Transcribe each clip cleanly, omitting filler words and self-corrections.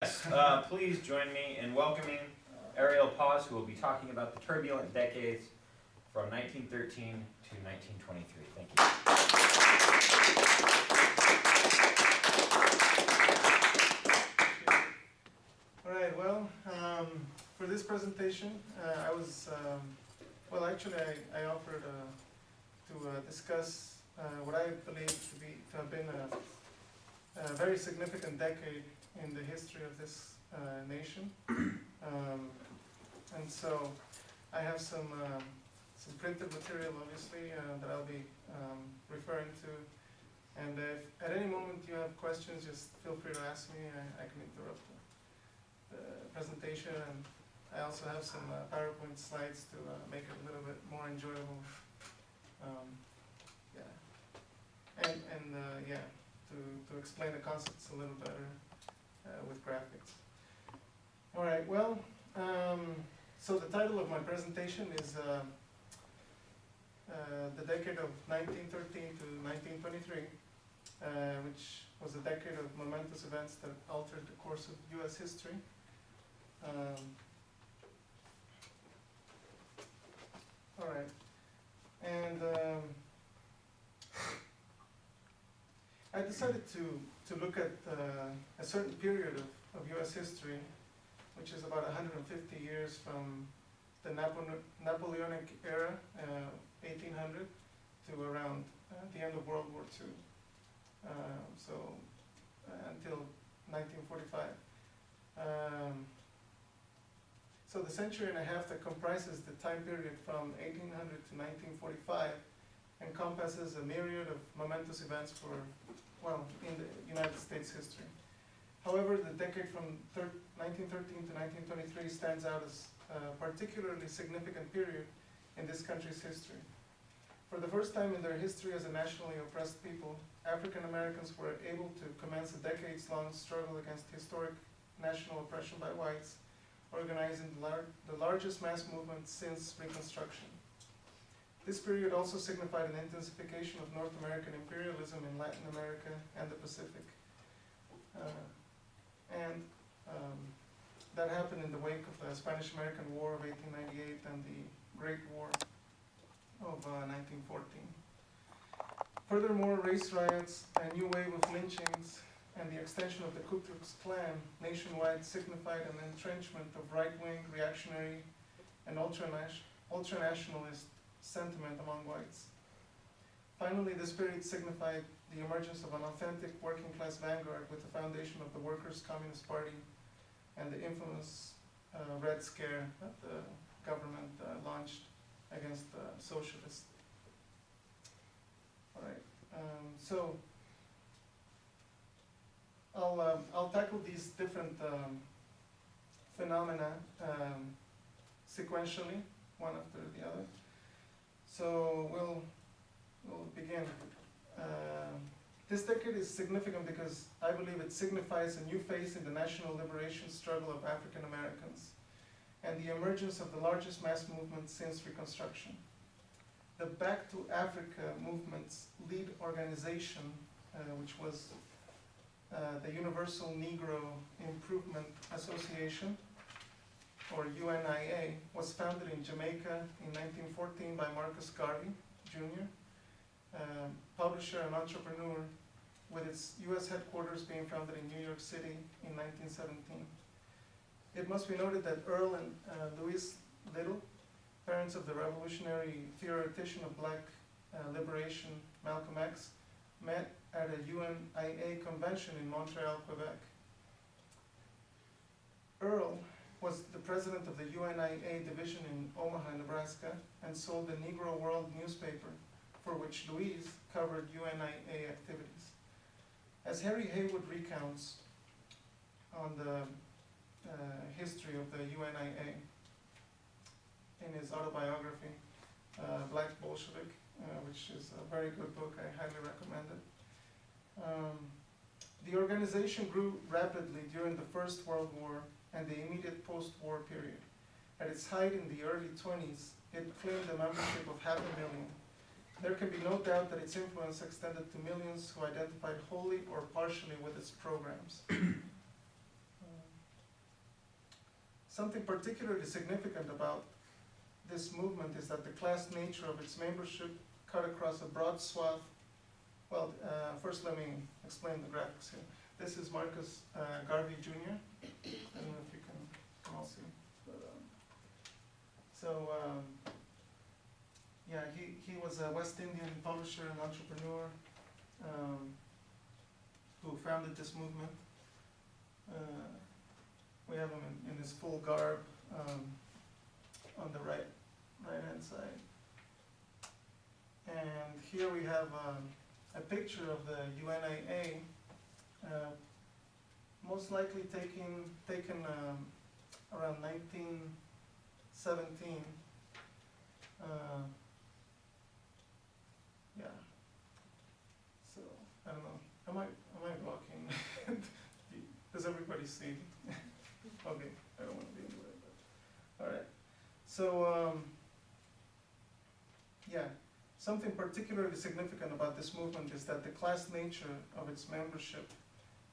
Please join me in welcoming Ariel Paz, who will be talking about the turbulent decades from 1913 to 1923. Thank you. All right, well, for this presentation, I offered to discuss what I believe to have been a very significant decade in the history of this nation. And so I have some printed material, obviously, that I'll be referring to. And if at any moment you have questions, just feel free to ask me. I can interrupt the presentation. And I also have some PowerPoint slides to make it a little bit more enjoyable. To explain the concepts a little better with graphics. All right, well, so the title of my presentation is the decade of 1913 to 1923, which was a decade of momentous events that altered the course of U.S. history. All right, and I decided to look at a certain period of U.S. history, which is about 150 years from the Napoleonic era, 1800, to around the end of World War II, until 1945. So the century and a half that comprises the time period from 1800 to 1945 encompasses a myriad of momentous events in the United States history. However, the decade from 1913 to 1923 stands out as a particularly significant period in this country's history. For the first time in their history as a nationally oppressed people, African Americans were able to commence a decades-long struggle against historic national oppression by whites, organizing the largest mass movement since Reconstruction. This period also signified an intensification of North American imperialism in Latin America and the Pacific. That happened in the wake of the Spanish-American War of 1898 and the Great War of 1914. Furthermore, race riots, a new wave of lynchings, and the extension of the Ku Klux Klan nationwide signified an entrenchment of right-wing, reactionary, and ultranationalist sentiment among whites. Finally, this period signified the emergence of an authentic working-class vanguard with the foundation of the Workers' Communist Party and the infamous Red Scare that the government launched against socialists. All right, so I'll tackle these different phenomena sequentially, one after the other. So we'll begin. This decade is significant because I believe it signifies a new phase in the national liberation struggle of African Americans and the emergence of the largest mass movement since Reconstruction. The Back to Africa movement's lead organization, which was the Universal Negro Improvement Association, or UNIA, was founded in Jamaica in 1914 by Marcus Garvey, Jr., publisher and entrepreneur, with its U.S. headquarters being founded in New York City in 1917. It must be noted that Earl and Louise Little, parents of the revolutionary theoretician of black liberation, Malcolm X, met at a UNIA convention in Montreal, Quebec. Earl was the president of the UNIA division in Omaha, Nebraska, and sold the Negro World newspaper, for which Louise covered UNIA activities. As Harry Haywood recounts on the history of the UNIA in his autobiography, Black Bolshevik, which is a very good book, I highly recommend it. The organization grew rapidly during the First World War and the immediate post-war period. At its height in the early 20s, it claimed a membership of 500,000. There can be no doubt that its influence extended to millions who identified wholly or partially with its programs. Something particularly significant about this movement is that the class nature of its membership cut across a broad swath. Well, first let me explain the graphics here. This is Marcus Garvey Jr. I don't know if you can all see. But, yeah, he was a West Indian publisher and entrepreneur who founded this movement. We have him in his full garb on the right-hand side. And here we have a picture of the UNAA, most likely taken around 1917. Yeah. So I don't know. Am I blocking? Does everybody see? Okay. I don't want to be in the way, but all right. So yeah. Something particularly significant about this movement is that the class nature of its membership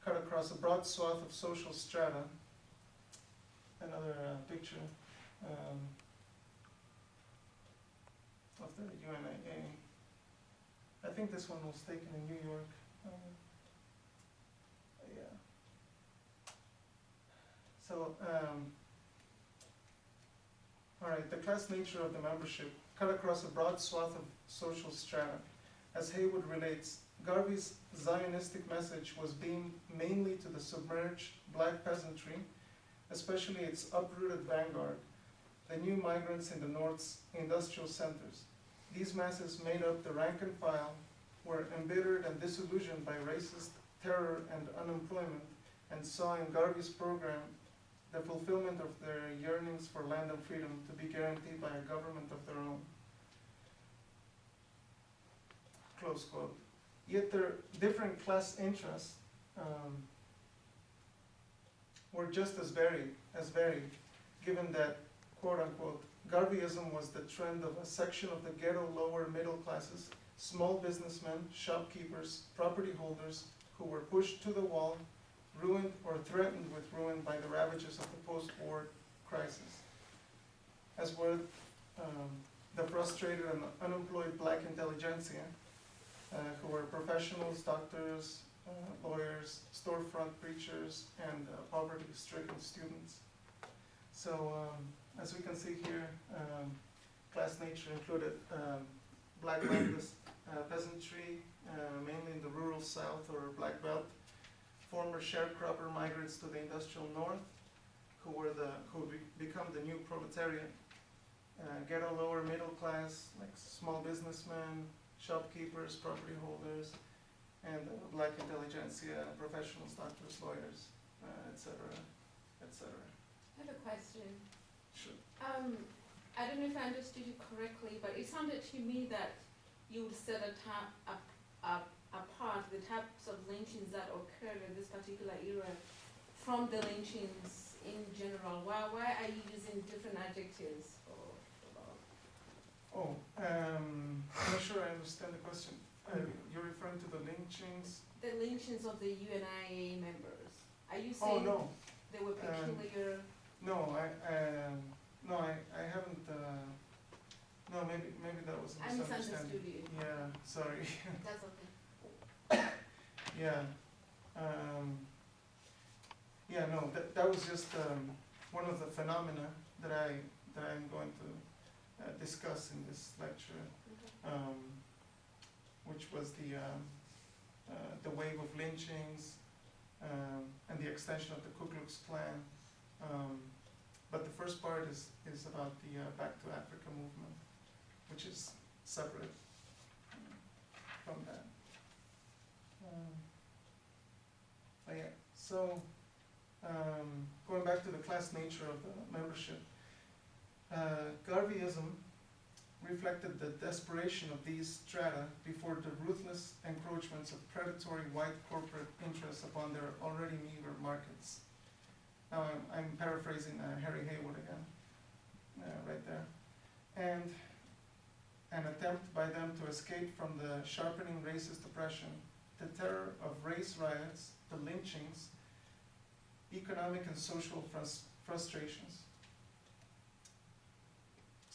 cut across a broad swath of social strata. Another picture of the UNAA. I think this one was taken in New York. Yeah. So, all right, the class nature of the membership cut across a broad swath of social strata. As Haywood relates, Garvey's Zionistic message was beamed mainly to the submerged black peasantry, especially its uprooted vanguard, the new migrants in the North's industrial centers. These masses made up the rank and file, were embittered and disillusioned by racist terror and unemployment, and saw in Garvey's program the fulfillment of their yearnings for land and freedom to be guaranteed by a government of their own. Close quote. Yet their different class interests were just as varied, given that, quote unquote, Garveyism was the trend of a section of the ghetto lower middle classes, small businessmen, shopkeepers, property holders, who were pushed to the wall, ruined or threatened with ruin by the ravages of the post-war crisis, as were the frustrated and unemployed black intelligentsia, who were professionals, doctors, lawyers, storefront preachers, and poverty-stricken students. So, as we can see here, class nature included black landless peasantry, mainly in the rural South or Black Belt, former sharecropper migrants to the industrial North, who become the new proletariat, ghetto lower middle class, like small businessmen, shopkeepers, property holders, and black intelligentsia, professionals, doctors, lawyers, etc., etc. I have a question. Sure. I don't know if I understood you correctly, but it sounded to me that you would set apart the types of lynchings that occurred in this particular era from the lynchings in general. Why are you using different adjectives? I'm not sure I understand the question. You're referring to the lynchings? The lynchings of the UNIA members. Are you Oh, saying no. they were peculiar? No, I haven't, no, maybe that was a I misunderstanding. misunderstood you. Yeah, sorry. That's okay. Yeah. Yeah, no, that was just one of the phenomena that I'm going to discuss in this lecture, which was the wave of lynchings and the extension of the Ku Klux Klan. But the first part is about the Back to Africa movement, which is separate from that. But yeah, so going back to the class nature of the membership, Garveyism reflected the desperation of these strata before the ruthless encroachments of predatory white corporate interests upon their already meager markets. Now I'm paraphrasing Harry Haywood again, right there. And an attempt by them to escape from the sharpening racist oppression, the terror of race riots, the lynchings, economic and social frustrations,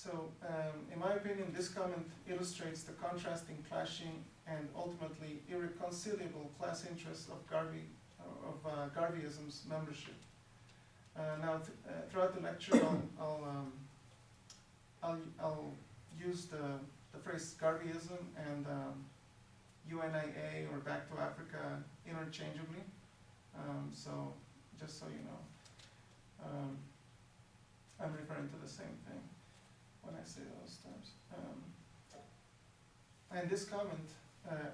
In my opinion, this comment illustrates the contrasting, clashing, and ultimately irreconcilable class interests of Garveyism's membership. Throughout the lecture, I'll use the phrase Garveyism and UNIA or Back to Africa interchangeably. Just so you know, I'm referring to the same thing when I say those terms. And this comment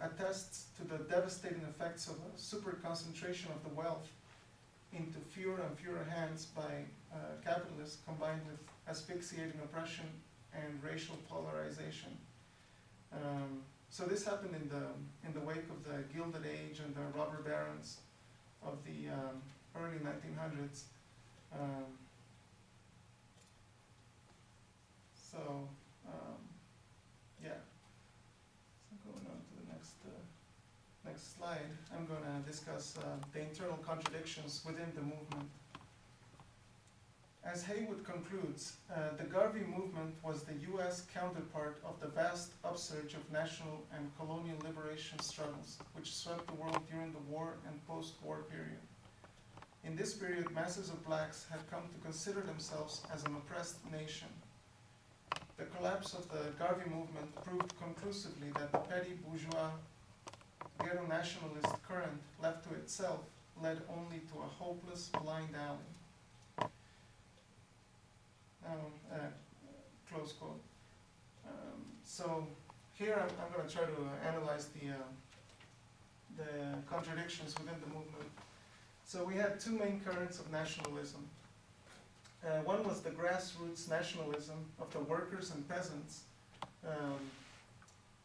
attests to the devastating effects of a super concentration of the wealth into fewer and fewer hands by capitalists, combined with asphyxiating oppression and racial polarization. So this happened in the wake of the Gilded Age and the robber barons of the early 1900s. Yeah. So going on to the next slide, I'm going to discuss the internal contradictions within the movement. As Haywood concludes, the Garvey movement was the U.S. counterpart of the vast upsurge of national and colonial liberation struggles, which swept the world during the war and post-war period. In this period, masses of blacks had come to consider themselves as an oppressed nation. The collapse of the Garvey movement proved conclusively that the petty bourgeois ghetto nationalist current left to itself led only to a hopeless blind alley. Close quote. So here I'm going to try to analyze the contradictions within the movement. So we had two main currents of nationalism. One was the grassroots nationalism of the workers and peasants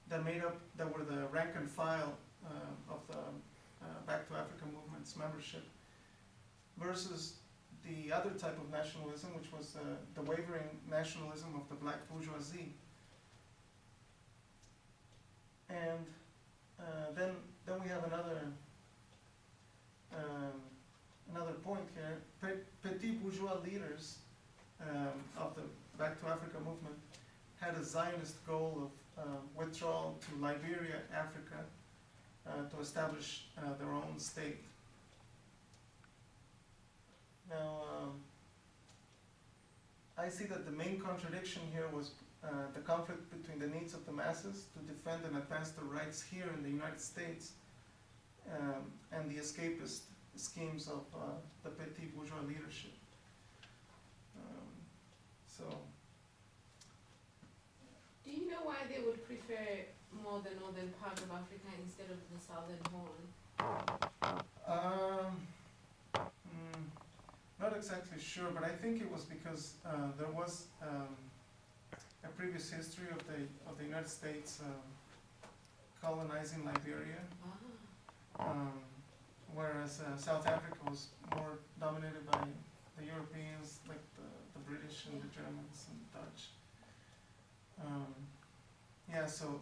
that were the rank and file of the Back to Africa movement's membership, versus the other type of nationalism, which was the wavering nationalism of the black bourgeoisie. And then we have another point here. Petit bourgeois leaders of the Back to Africa movement had a Zionist goal of withdrawal to Liberia, Africa, to establish their own state. Now, I see that the main contradiction here was the conflict between the needs of the masses to defend and advance their rights here in the United States and the escapist schemes of the petit bourgeois leadership. Do you know why they would prefer more the northern part of Africa instead of the southern horn? Not exactly sure, but I think it was because there was a previous history of the United States colonizing Liberia, whereas South Africa was more dominated by the Europeans, like the British and the Germans and the Dutch.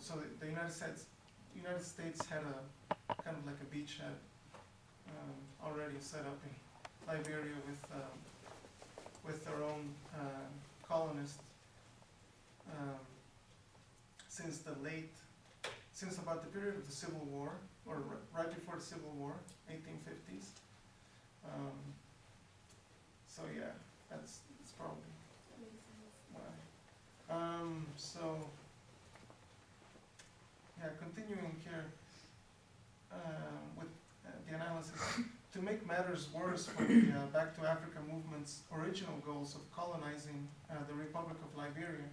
So the United States had a kind of like a beachhead already set up in Liberia with their own colonists since about the period of the Civil War, or right before the Civil War, 1850s. So yeah, that's probably why. Continuing here with the analysis. To make matters worse for the Back to Africa movement's original goals of colonizing the Republic of Liberia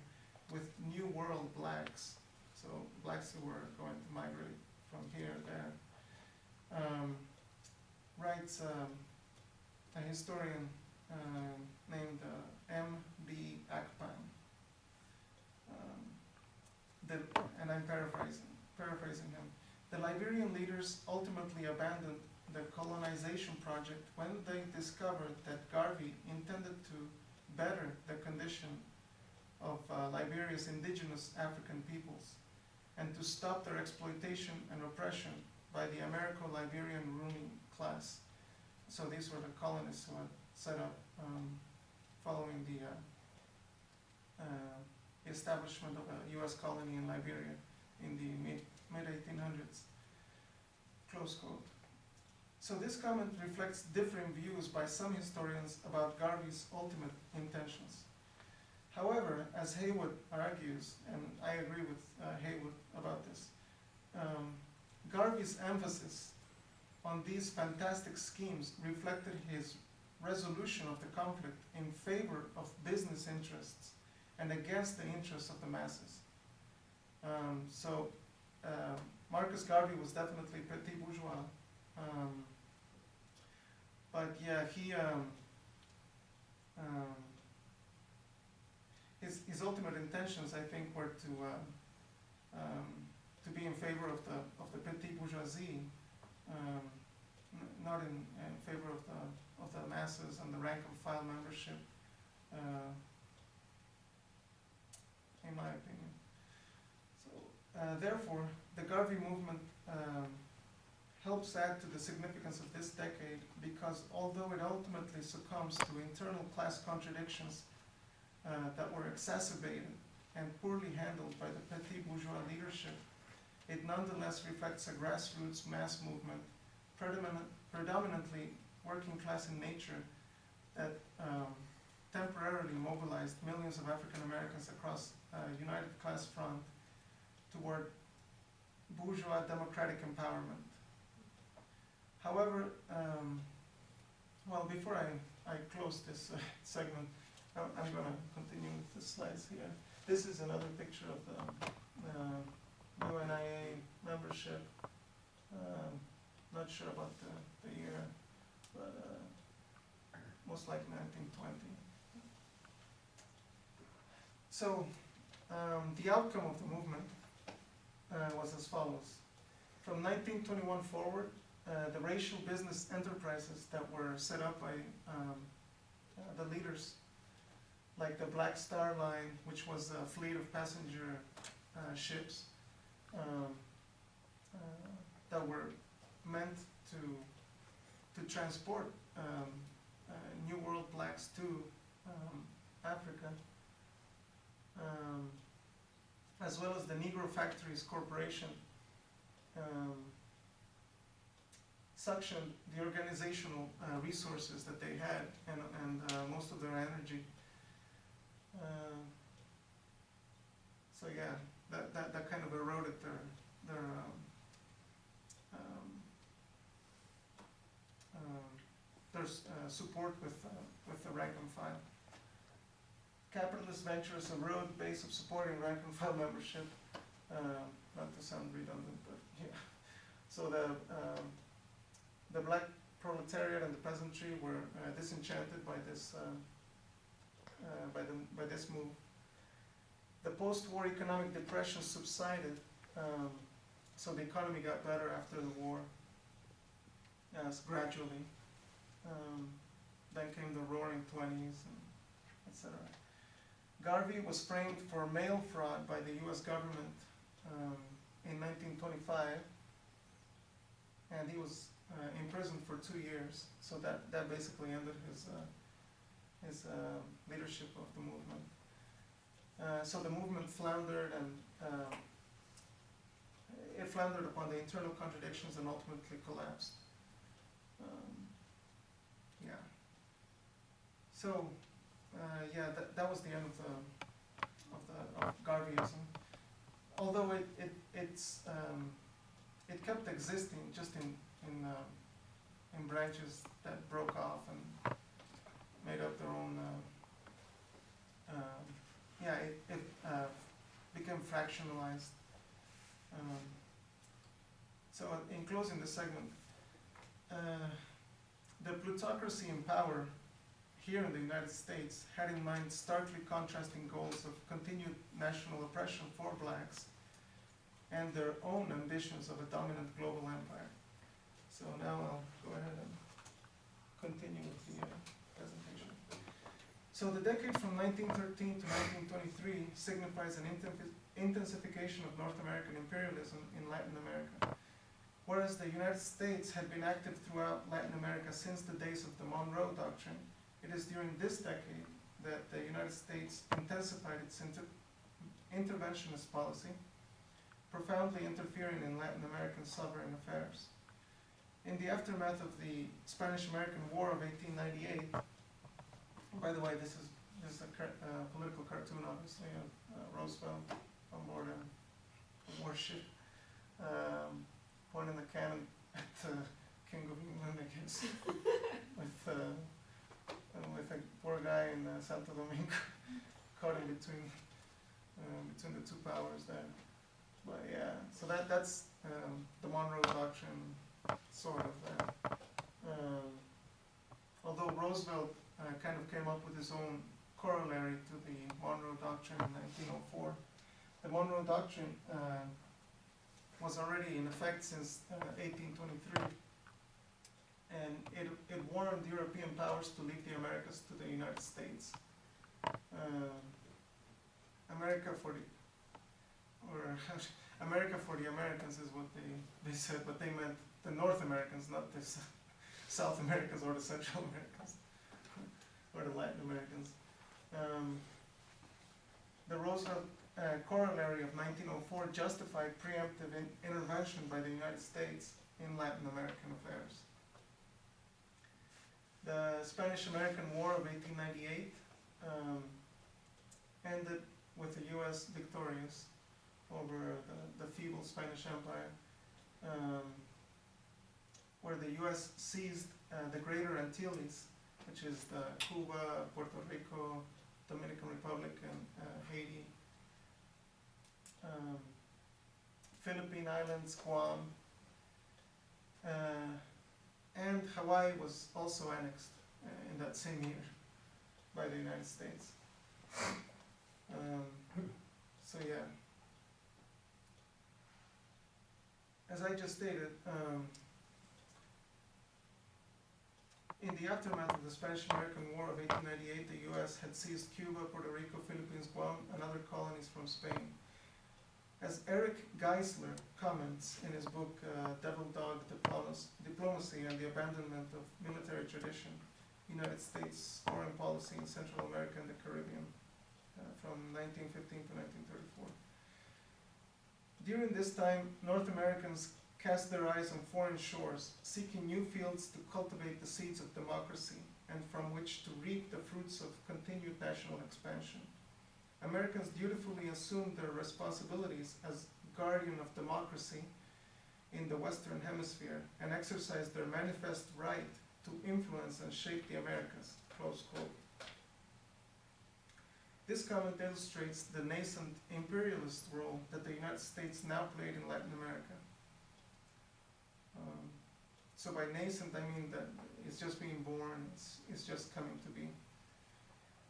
with New World blacks, so blacks who were going to migrate from here to there, writes a historian named M.B. Akpan. And I'm paraphrasing him. The Liberian leaders ultimately abandoned the colonization project when they discovered that Garvey intended to better the condition of Liberia's indigenous African peoples and to stop their exploitation and oppression by the Americo-Liberian ruling class. So these were the colonists who had set up following the the establishment of a U.S. colony in Liberia in the mid-1800s, close quote. So this comment reflects differing views by some historians about Garvey's ultimate intentions. However, as Haywood argues, and I agree with Haywood about this, Garvey's emphasis on these fantastic schemes reflected his resolution of the conflict in favor of business interests and against the interests of the masses. Marcus Garvey was definitely petit bourgeois, but yeah, his ultimate intentions, I think, were to be in favor of the petit bourgeoisie, not in favor of the masses and the rank and file membership, in my opinion. So, therefore, the Garvey movement helps add to the significance of this decade because although it ultimately succumbs to internal class contradictions that were exacerbated and poorly handled by the petit bourgeois leadership, it nonetheless reflects a grassroots mass movement, predominantly working class in nature, that temporarily mobilized millions of African Americans across a united class front toward bourgeois democratic empowerment. However, well, before I close this segment, I'm going to continue with the slides here. This is another picture of the UNIA membership. Not sure about the year, but most likely 1920. So the outcome of the movement was as follows. From 1921 forward, the racial business enterprises that were set up by the leaders, like the Black Star Line, which was a fleet of passenger ships that were meant to transport New World blacks to Africa, as well as the Negro Factories Corporation, suctioned the organizational resources that they had and most of their energy. So yeah, that kind of eroded their support with the rank and file. Capitalist ventures erode base of supporting rank and file membership. Not to sound redundant, but yeah. So the black proletariat and the peasantry were disenchanted by this by this move. The post-war economic depression subsided, so the economy got better after the war, gradually. Then came the Roaring '20s, etc. Garvey was framed for mail fraud by the U.S. government in 1925, and he was imprisoned for 2 years. So that basically ended his leadership of the movement. So the movement floundered, and it floundered upon the internal contradictions and ultimately collapsed. Yeah. So yeah, that was the end of Garveyism. Although it kept existing just in branches that broke off and made up their own. Yeah, it became fractionalized. So in closing the segment, the plutocracy in power here in the United States had in mind starkly contrasting goals of continued national oppression for blacks and their own ambitions of a dominant global empire. So now I'll go ahead and continue with the presentation. So the decade from 1913 to 1923 signifies an intensification of North American imperialism in Latin America. Whereas the United States had been active throughout Latin America since the days of the Monroe Doctrine, it is during this decade that the United States intensified its interventionist policy, profoundly interfering in Latin American sovereign affairs. In the aftermath of the Spanish-American War of 1898, by the way, this is a political cartoon, obviously, of Roosevelt on board a warship, pointing the cannon at the King of England, I guess, with a poor guy in Santo Domingo caught in between the two powers there. But yeah, so that's the Monroe Doctrine, sort of. Although Roosevelt kind of came up with his own corollary to the Monroe Doctrine in 1904, the Monroe Doctrine was already in effect since 1823, and it warned European powers to leave the Americas to the United States. America for the Americans is what they said, but they meant the North Americans, not the South Americans or the Central Americans or the Latin Americans. The Roosevelt corollary of 1904 justified preemptive intervention by the United States in Latin American affairs. The Spanish-American War of 1898 ended with the U.S. victorious over the feeble Spanish Empire, where the U.S. seized the Greater Antilles, which is Cuba, Puerto Rico, Dominican Republic, and Haiti, Philippine Islands, Guam, and Hawaii was also annexed in that same year by the United States. So yeah, as I just stated, in the aftermath of the Spanish-American War of 1898, the U.S. had seized Cuba, Puerto Rico, Philippines, Guam, and other colonies from Spain. As Eric Geisler comments in his book Devil Dog Diplomacy and the Abandonment of Military Tradition, United States Foreign Policy in Central America and the Caribbean, from 1915 to 1934. During this time, North Americans cast their eyes on foreign shores, seeking new fields to cultivate the seeds of democracy and from which to reap the fruits of continued national expansion. Americans dutifully assumed their responsibilities as guardian of democracy in the Western Hemisphere and exercised their manifest right to influence and shape the Americas, close quote. This comment illustrates the nascent imperialist role that the United States now played in Latin America. So by nascent, I mean that it's just being born, it's just coming to be.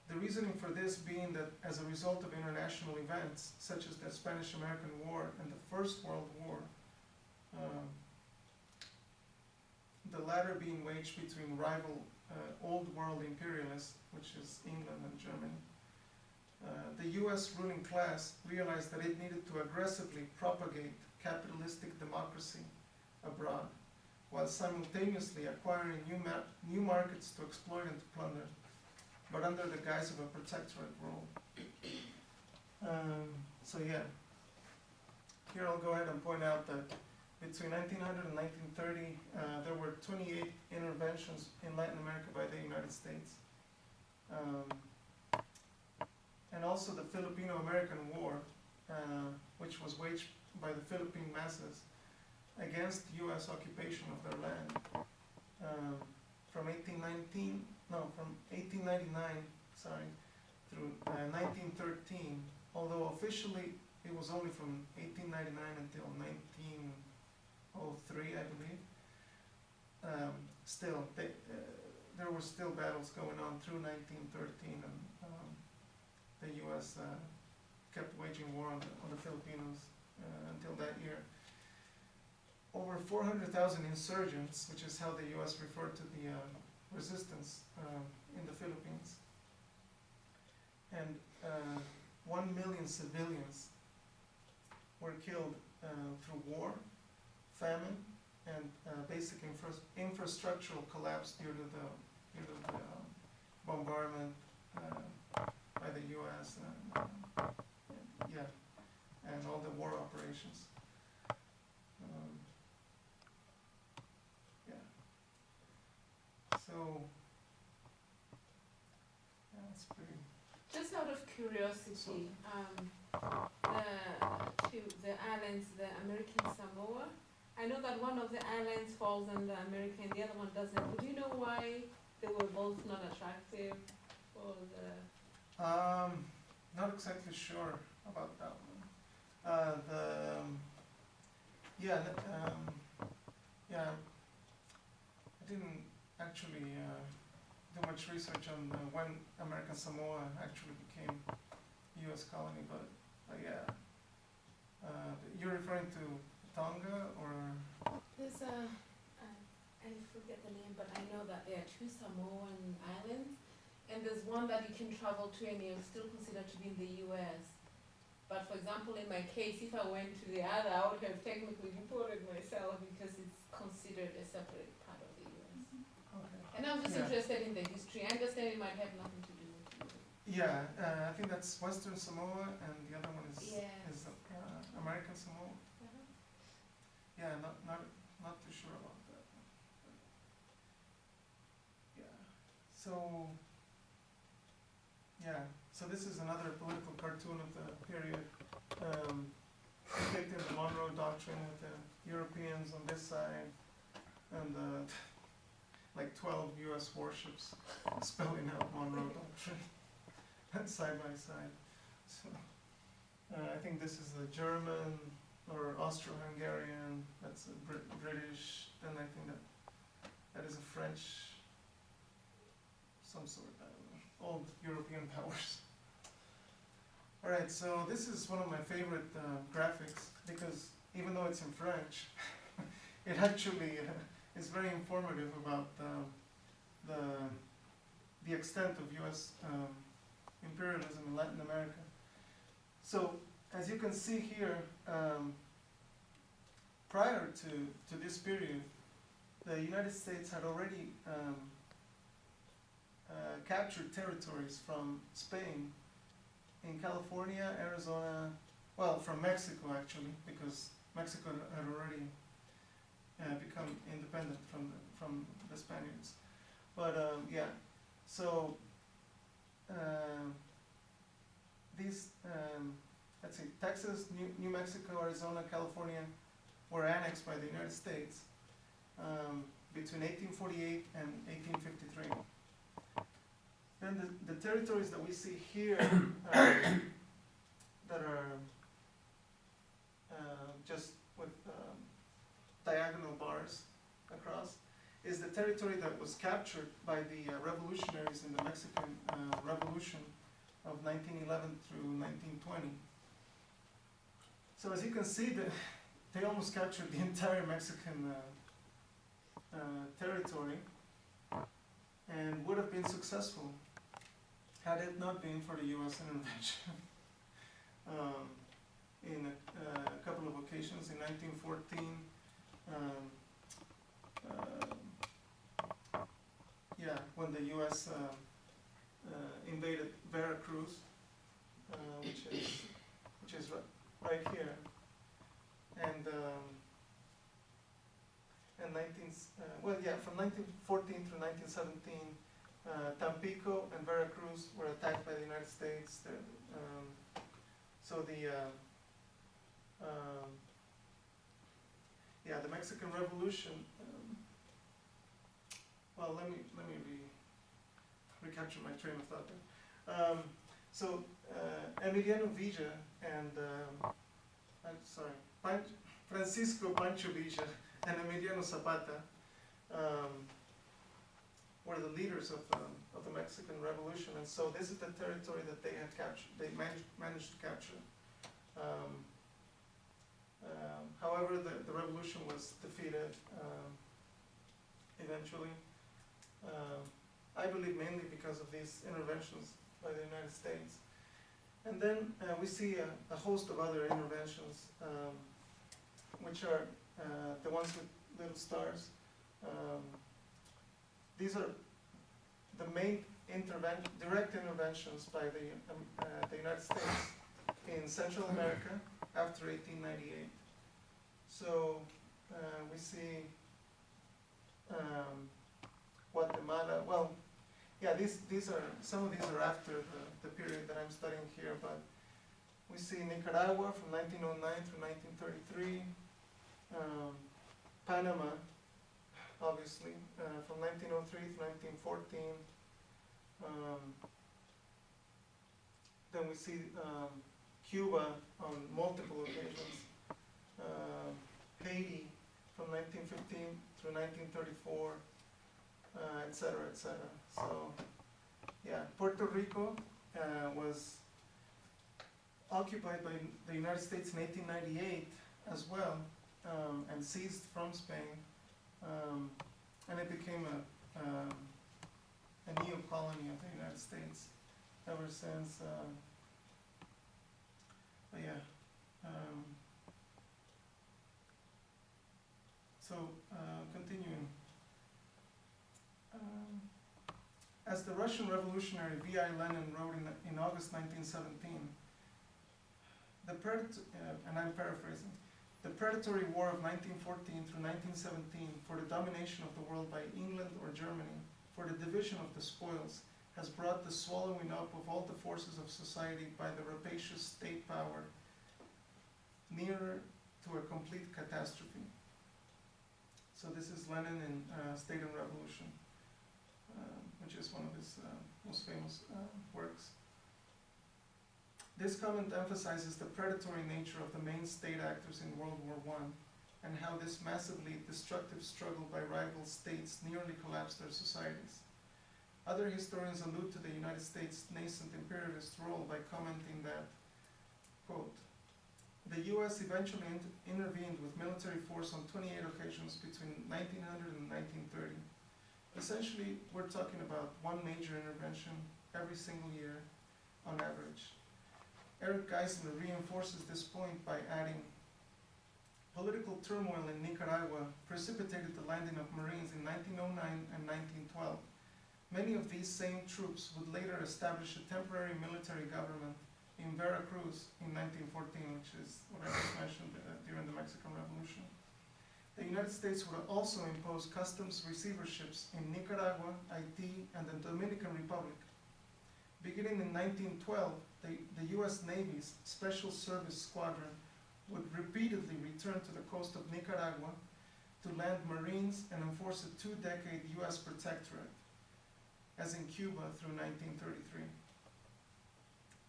The reasoning for this being that as a result of international events, such as the Spanish-American War and the First World War, the latter being waged between rival Old World imperialists, which is England and Germany, the US ruling class realized that it needed to aggressively propagate capitalistic democracy abroad, while simultaneously acquiring new markets to exploit and to plunder, but under the guise of a protectorate rule. So yeah, here I'll go ahead and point out that between 1900 and 1930, there were 28 interventions in Latin America by the United States. And also the Filipino-American War, which was waged by the Philippine masses against U.S. occupation of their land. From 1899, through 1913, although officially it was only from 1899 until 1903, I believe. Still, there were still battles going on through 1913, and the U.S. kept waging war on the Filipinos until that year. Over 400,000 insurgents, which is how the U.S. referred to the resistance in the Philippines, and 1 million civilians were killed through war, famine, and basic infrastructural collapse due to the bombardment by the U.S. yeah, and all the war operations. Yeah. So, yeah, it's pretty. Just out of curiosity, the islands, the American Samoa, I know that one of the islands falls under America and the other one doesn't. Would you know why they were both not attractive for the? Not exactly sure about that one. Yeah, yeah, I didn't actually do much research on when American Samoa actually became U.S. colony, but yeah. You're referring to Tonga or? There's I forget the name, but I know that there are two Samoan islands, and there's one that you can travel to and you're still considered to be in the U.S. But for example, in my case, if I went to the other, I would have technically deported myself because it's considered a separate part of the U.S. Okay. And I'm just Yeah. interested in the history. I understand it might have nothing to do with you. Yeah, I think that's Western Samoa, and the other one is Yes. American Samoa. Uh-huh. Yeah, not too sure about that. Yeah. So. Yeah. So this is another political cartoon of the period, depicting the Monroe Doctrine with the Europeans on this side, and like 12 U.S. warships spelling out Monroe Doctrine side by side. So I think this is the German or Austro-Hungarian. That's a British. Then I think that is a French, some sort. I don't know. Old European powers. All right. So this is one of my favorite graphics because even though it's in French, it actually is very informative about the extent of U.S. Imperialism in Latin America. So, as you can see here, prior to this period, the United States had already captured territories from Spain in California, Arizona, well, from Mexico actually, because Mexico had already become independent from the Spaniards. But yeah, so these, let's see, Texas, New Mexico, Arizona, California were annexed by the United States between 1848 and 1853. Then the territories that we see here that are just with diagonal bars across is the territory that was captured by the revolutionaries in the Mexican Revolution of 1911 through 1920. So as you can see, they almost captured the entire Mexican territory and would have been successful had it not been for the U.S. intervention in a couple of occasions. In 1914, when the U.S. Invaded Veracruz, which is right here, and from 1914 through 1917, Tampico and Veracruz were attacked by the United States. The Mexican Revolution. Well, let me recapture my train of thought there. Emiliano Villa and Francisco Pancho Villa and Emiliano Zapata were the leaders of the Mexican Revolution, and so this is the territory that they had captured. They managed to capture. However, the revolution was defeated eventually. I believe mainly because of these interventions by the United States. And then we see a host of other interventions, which are the ones with little stars. These are the main direct interventions by the United States in Central America after 1898. So we see Guatemala. Well, yeah, these are some of these are after the period that I'm studying here, but we see Nicaragua from 1909 through 1933, Panama, obviously, from 1903 to 1914. Then we see Cuba on multiple occasions, Haiti from 1915 through 1934, et cetera, et cetera. So, yeah, Puerto Rico was occupied by the United States in 1898 as well, and seized from Spain, and it became a neo-colony of the United States ever since. But yeah, continuing. As the Russian revolutionary V.I. Lenin wrote in August 1917, and I'm paraphrasing, the predatory war of 1914 through 1917 for the domination of the world by England or Germany, for the division of the spoils, has brought the swallowing up of all the forces of society by the rapacious state power nearer to a complete catastrophe. So this is Lenin in State and Revolution, which is one of his most famous works. This comment emphasizes the predatory nature of the main state actors in World War I, and how this massively destructive struggle by rival states nearly collapsed their societies. Other historians allude to the United States' nascent imperialist role by commenting that, quote, the U.S. eventually intervened with military force on 28 occasions between 1900 and 1930. Essentially, we're talking about one major intervention every single year on average. Eric Geisler reinforces this point by adding, political turmoil in Nicaragua precipitated the landing of Marines in 1909 and 1912. Many of these same troops would later establish a temporary military government in Veracruz in 1914, which is what I just mentioned during the Mexican Revolution. The United States would also impose customs receiverships in Nicaragua, Haiti, and the Dominican Republic. Beginning in 1912, the U.S. Navy's Special Service Squadron would repeatedly return to the coast of Nicaragua to land Marines and enforce a two-decade U.S. protectorate, as in Cuba through 1933.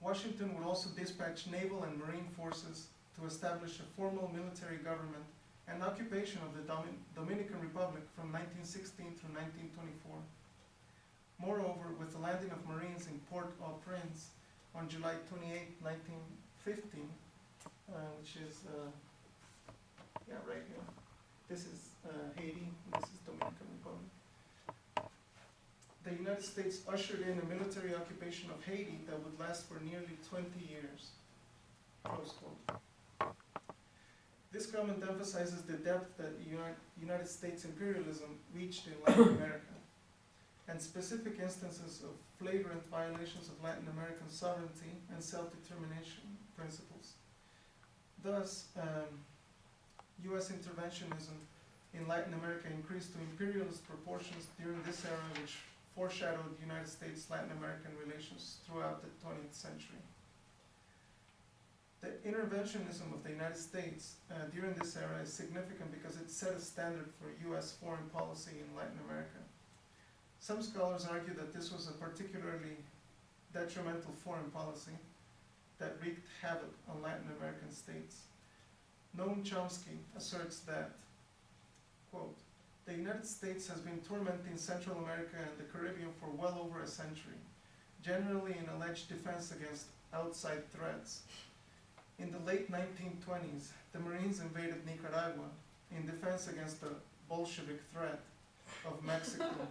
Washington would also dispatch naval and marine forces to establish a formal military government and occupation of the Dominican Republic from 1916 through 1924. Moreover, with the landing of Marines in Port-au-Prince on July 28, 1915, which is, right here. This is Haiti, and this is Dominican Republic. The United States ushered in a military occupation of Haiti that would last for nearly 20 years. Close quote. This comment emphasizes the depth that United States imperialism reached in Latin America, and specific instances of flagrant violations of Latin American sovereignty and self-determination principles. Thus, U.S. interventionism in Latin America increased to imperialist proportions during this era, which foreshadowed United States-Latin American relations throughout the 20th century. The interventionism of the United States during this era is significant because it set a standard for U.S. foreign policy in Latin America. Some scholars argue that this was a particularly detrimental foreign policy that wreaked havoc on Latin American states. Noam Chomsky asserts that, quote, the United States has been tormenting Central America and the Caribbean for well over a century, generally in alleged defense against outside threats. In the late 1920s, the Marines invaded Nicaragua in defense against the Bolshevik threat of Mexico.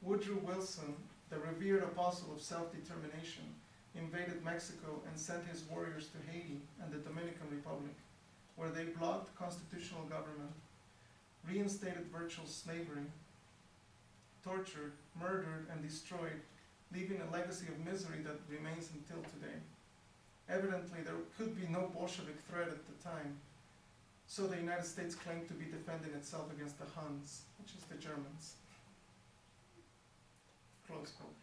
Woodrow Wilson, the revered apostle of self-determination, invaded Mexico and sent his warriors to Haiti and the Dominican Republic, where they blocked constitutional government, reinstated virtual slavery, tortured, murdered, and destroyed leaving a legacy of misery that remains until today. Evidently, there could be no Bolshevik threat at the time, so the United States claimed to be defending itself against the Huns, which is the Germans. Close quote.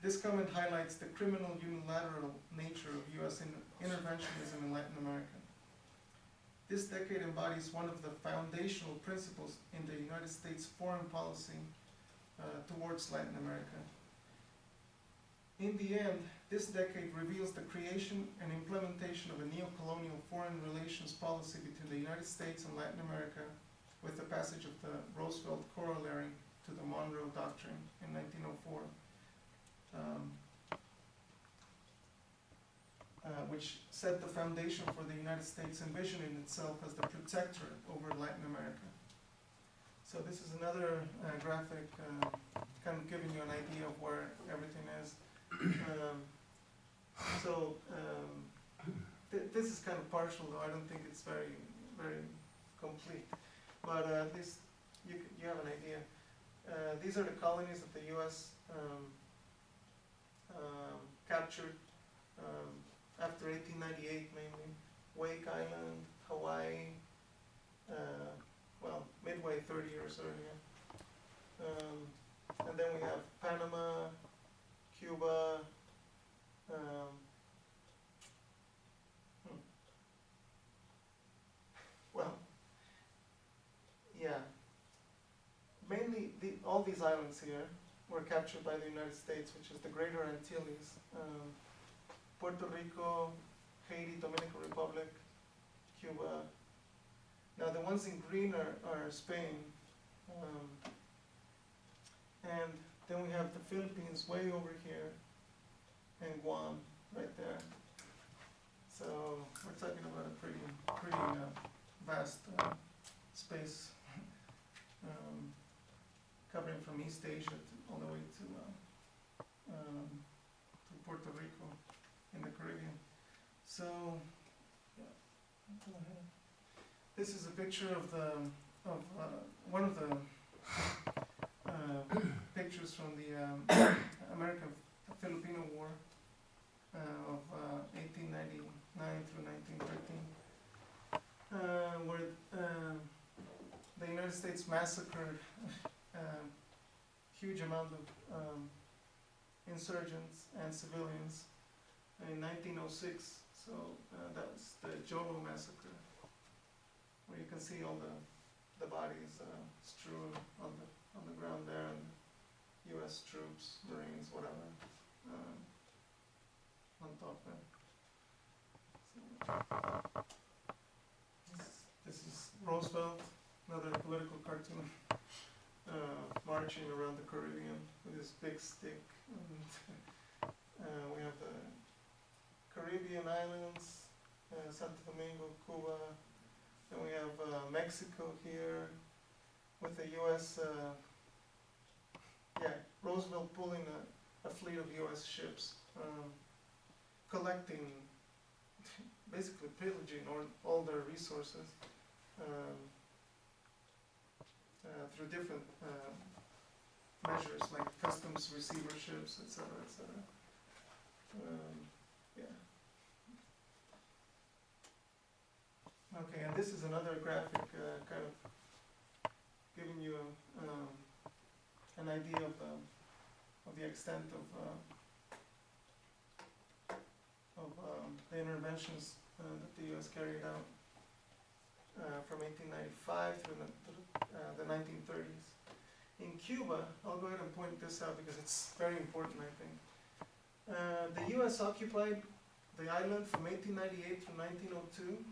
This comment highlights the criminal unilateral nature of U.S. interventionism in Latin America. This decade embodies one of the foundational principles in the United States foreign policy towards Latin America. In the end, this decade reveals the creation and implementation of a neo-colonial foreign relations policy between the United States and Latin America with the passage of the Roosevelt Corollary to the Monroe Doctrine in 1904, which set the foundation for the United States envisioning itself as the protectorate over Latin America. So this is another graphic kind of giving you an idea of where everything is. This is kind of partial, though. I don't think it's very, very complete. But at least you have an idea. These are the colonies that the U.S. Captured after 1898, mainly. Wake Island, Hawaii, well, midway 30 years earlier. And then we have Panama, Cuba, well, yeah. Mainly, all these islands here were captured by the United States, which is the Greater Antilles, Puerto Rico, Haiti, Dominican Republic, Cuba. Now the ones in green are Spain, and then we have the Philippines way over here, and Guam right there. So we're talking about a pretty vast space, covering from East Asia all the way to Puerto Rico in the Caribbean. So, yeah, go ahead. This is a picture of one of the pictures from the American-Filipino War of 1899 through 1913, where the United States massacred a huge amount of insurgents and civilians in 1906. So that was the Jolo massacre, where you can see all the bodies strewn on the ground there, and U.S. troops, Marines, whatever, on top there. So, this is Roosevelt, another political cartoon, marching around the Caribbean with his big stick. And we have the Caribbean islands, Santo Domingo, Cuba. Then we have Mexico here with the U.S. Roosevelt pulling a fleet of U.S. ships, collecting, basically pillaging all their resources through different measures like customs receiverships, etc., etc. Okay, and this is another graphic kind of giving you an idea of the extent of the interventions that the U.S. carried out from 1895 through the 1930s. In Cuba, I'll go ahead and point this out because it's very important, I think. The U.S. occupied the island from 1898 through 1902,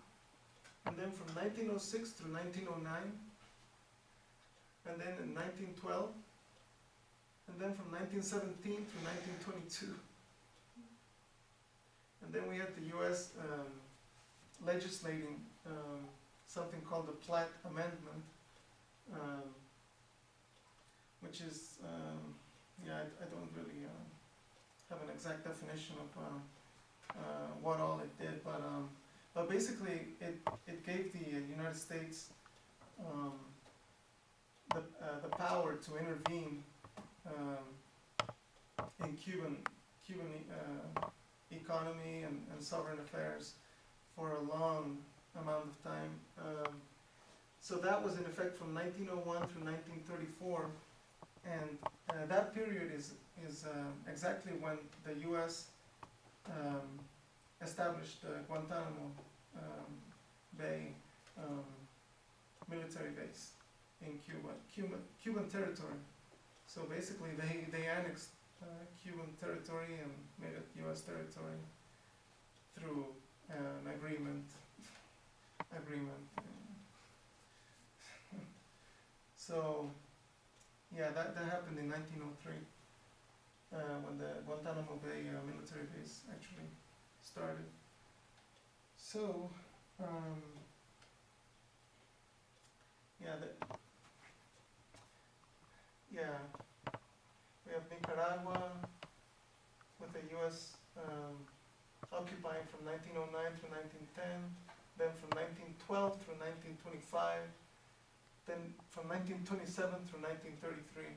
and then from 1906 through 1909, and then in 1912, and then from 1917 through 1922. And then we had the U.S. Legislating something called the Platt Amendment, which is, I don't really have an exact definition of what all it did, but basically it gave the United States the power to intervene in Cuban economy and sovereign affairs for a long amount of time. So that was in effect from 1901 through 1934, and that period is exactly when the U.S. Established Guantanamo Bay military base in Cuban territory. So basically, they annexed Cuban territory and made it U.S. territory through an agreement. So, yeah, that happened in 1903 when the Guantanamo Bay military base actually started. So, we have Nicaragua with the U.S. Occupying from 1909 through 1910, then from 1912 through 1925, then from 1927 through 1933.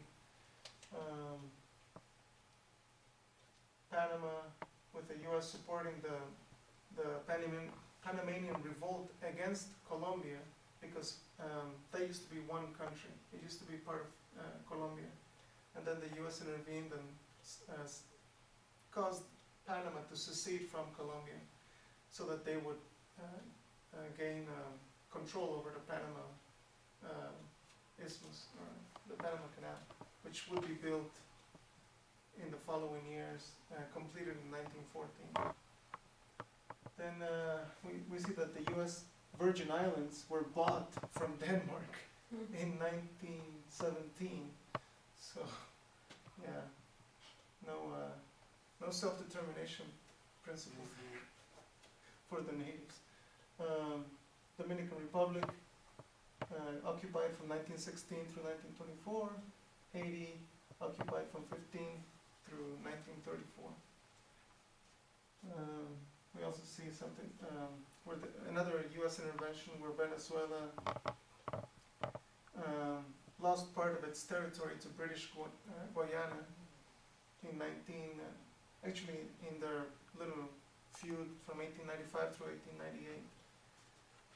Panama with the U.S. supporting the Panamanian revolt against Colombia, because they used to be one country. It used to be part of Colombia. And then the U.S. intervened and caused Panama to secede from Colombia so that they would gain control over the Panama Isthmus, or the Panama Canal, which would be built in the following years, completed in 1914. Then we see that the U.S. Virgin Islands were bought from Denmark in 1917. So, yeah, no self-determination principle for the natives. Dominican Republic, occupied from 1916 through 1924. Haiti, occupied from 15 through 1934. We also see something where another U.S. intervention where Venezuela lost part of its territory to British Guiana in in their little feud from 1895 through 1898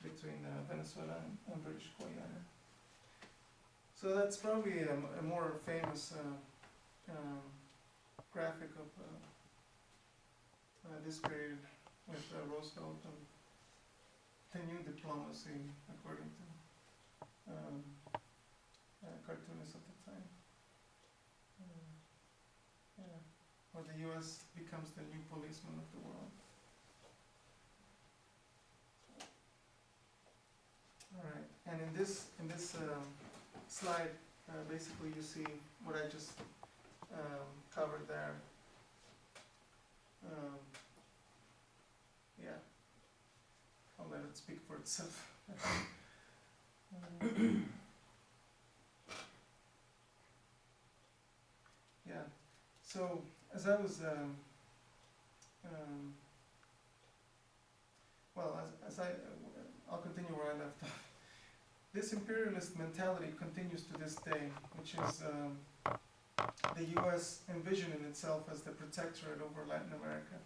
between Venezuela and British Guiana. So that's probably a more famous graphic of this period with Roosevelt and the new diplomacy, according to cartoonists at the time. Where the U.S. becomes the new policeman of the world. All right, and in this slide, basically you see what I just covered there. Yeah, I'll let it speak for itself. Yeah, so as I was, I'll continue where I left off. This imperialist mentality continues to this day, which is the U.S. envisioning itself as the protectorate over Latin America.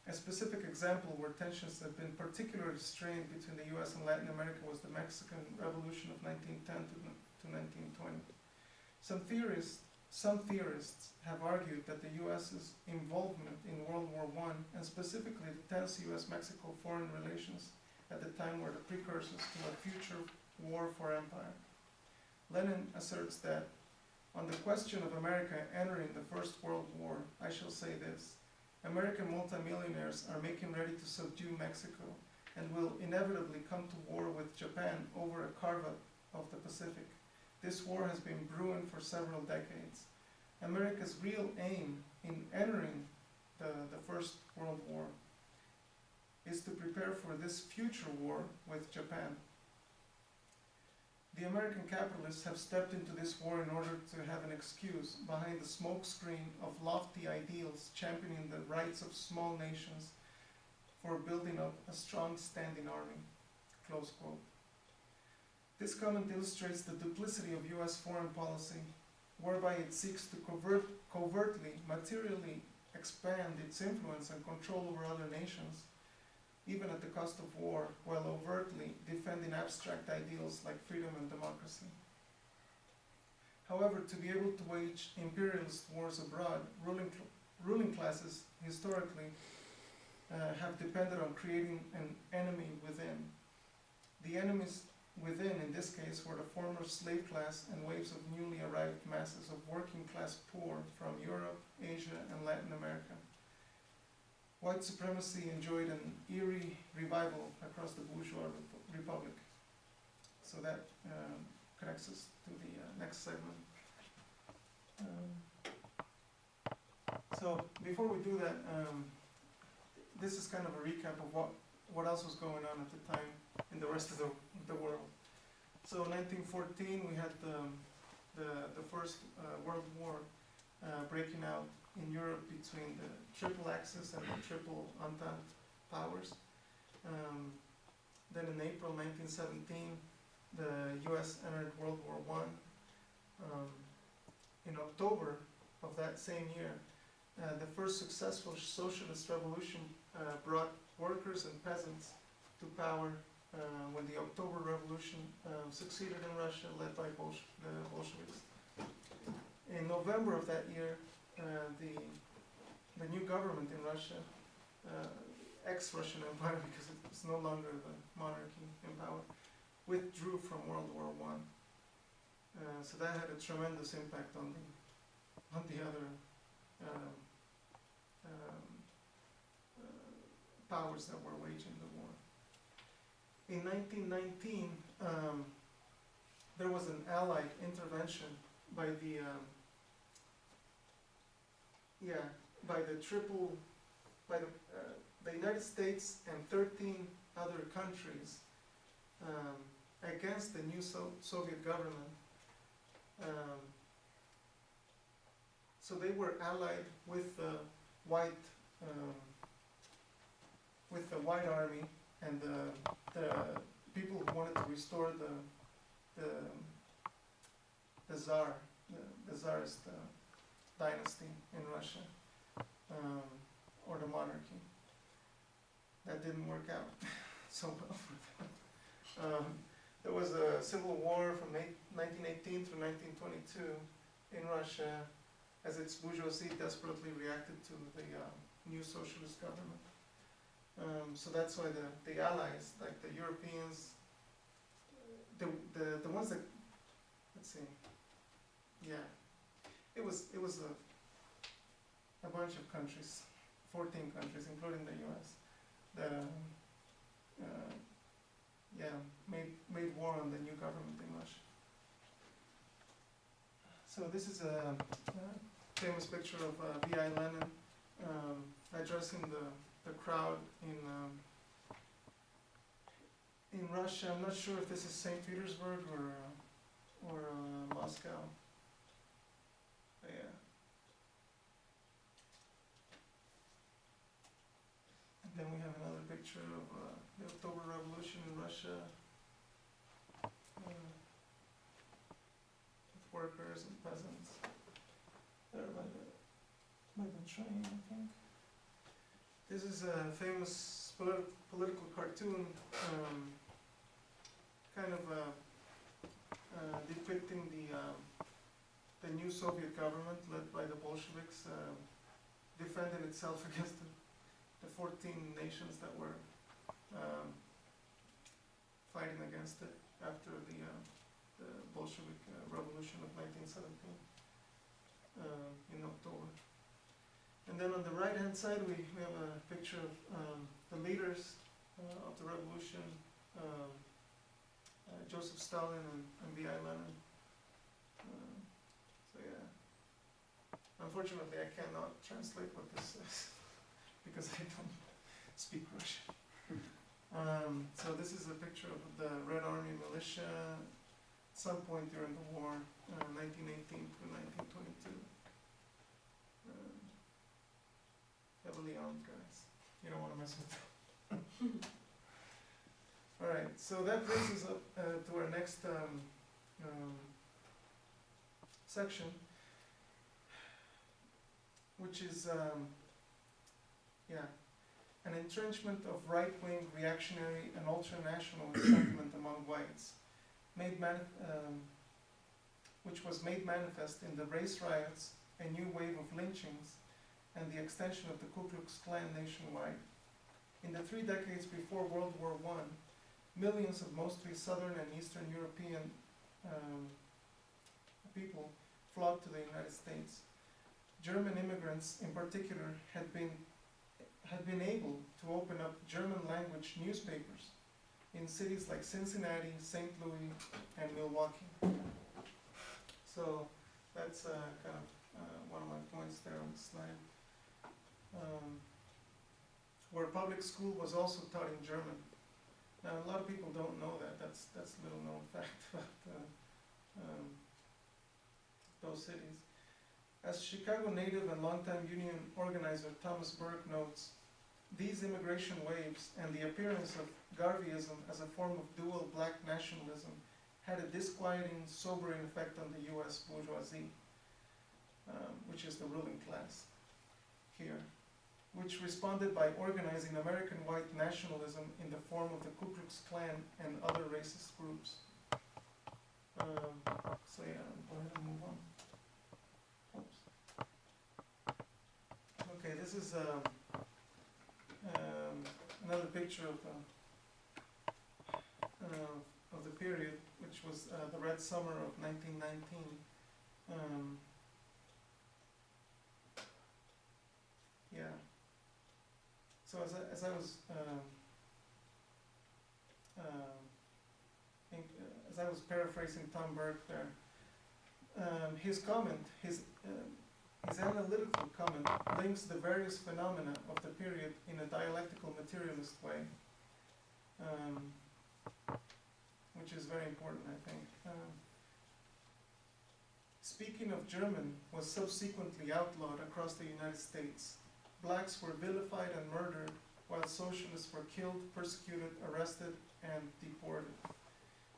A specific example where tensions have been particularly strained between the U.S. and Latin America was the Mexican Revolution of 1910 to 1920. Some theorists have argued that the U.S.'s involvement in World War I, and specifically the tense U.S.-Mexico foreign relations at the time, were the precursors to a future war for empire. Lenin asserts that, on the question of America entering the First World War, I shall say this: American multimillionaires are making ready to subdue Mexico and will inevitably come to war with Japan over a carve-up of the Pacific. This war has been brewing for several decades. America's real aim in entering the First World War is to prepare for this future war with Japan. The American capitalists have stepped into this war in order to have an excuse behind the smokescreen of lofty ideals championing the rights of small nations for building up a strong standing army. Close quote. This comment illustrates the duplicity of U.S. foreign policy. whereby it seeks to covertly, materially expand its influence and control over other nations, even at the cost of war, while overtly defending abstract ideals like freedom and democracy. However, to be able to wage imperialist wars abroad, ruling classes historically have depended on creating an enemy within. The enemies within, in this case, were the former slave class and waves of newly arrived masses of working class poor from Europe, Asia, and Latin America. White supremacy enjoyed an eerie revival across the bourgeois republic. So that connects us to the next segment. So before we do that, this is kind of a recap of what else was going on at the time in the rest of the world. So 1914, we had the First World War breaking out in Europe between the Triple Axis and the Triple Entente powers. Then in April 1917, the US entered World War I. In October of that same year, the first successful socialist revolution brought workers and peasants to power when the October Revolution succeeded in Russia, led by the Bolsheviks. In November of that year, the new government in Russia, ex-Russian Empire, because it's no longer the monarchy in power, withdrew from World War I. So that had a tremendous impact on the other powers that were waging the war. In 1919, there was an Allied intervention by the United States and 13 other countries against the new Soviet government. So they were allied with the White Army and the people who wanted to restore the Tsar, the Tsarist dynasty in Russia, or the monarchy. That didn't work out so well for them. There was a civil war from 1918 through 1922 in Russia, as its bourgeoisie desperately reacted to the new socialist government. So that's why the Allies, like the Europeans, the ones that, let's see, yeah, it was a bunch of countries, 14 countries, including the U.S., that made war on the new government in Russia. So this is a famous picture of V.I. Lenin addressing the crowd in Russia. I'm not sure if this is St. Petersburg or Moscow. But yeah. And then we have another picture of the October Revolution in Russia, with workers and peasants there by the train, I think. This is a famous political cartoon, kind of depicting the new Soviet government led by the Bolsheviks, defending itself against the 14 nations that were fighting against it after the Bolshevik Revolution of 1917 in October. And then on the right-hand side, we have a picture of the leaders of the revolution, Joseph Stalin and V.I. Lenin. So yeah, unfortunately I cannot translate what this says because I don't speak Russian. So this is a picture of the Red Army militia at some point during the war, 1918 to 1922. Heavily armed guys. You don't want to mess with them. Alright, so that brings us up to our next section. which is, an entrenchment of right-wing, reactionary, and ultranationalist sentiment among whites, which was made manifest in the race riots, a new wave of lynchings, and the extension of the Ku Klux Klan nationwide. In the 3 decades before World War I, millions of mostly Southern and Eastern European people flocked to the United States. German immigrants, in particular, had been able to open up German language newspapers in cities like Cincinnati, St. Louis, and Milwaukee. So that's kind of one of my points there on the slide. Where public school was also taught in German. Now a lot of people don't know that. That's a little known fact about those cities. As Chicago native and longtime union organizer Thomas Burke notes, these immigration waves and the appearance of Garveyism as a form of dual black nationalism had a disquieting, sobering effect on the U.S. bourgeoisie, which is the ruling class here, which responded by organizing American white nationalism in the form of the Ku Klux Klan and other racist groups. So yeah, go ahead and move on. Oops. Okay, this is another picture of the period, which was the Red Summer of 1919. Yeah. So as I was paraphrasing Tom Burke there, his comment, his analytical comment links the various phenomena of the period in a dialectical materialist way, which is very important, I think. Speaking of German was subsequently outlawed across the United States. Blacks were vilified and murdered, while socialists were killed, persecuted, arrested, and deported.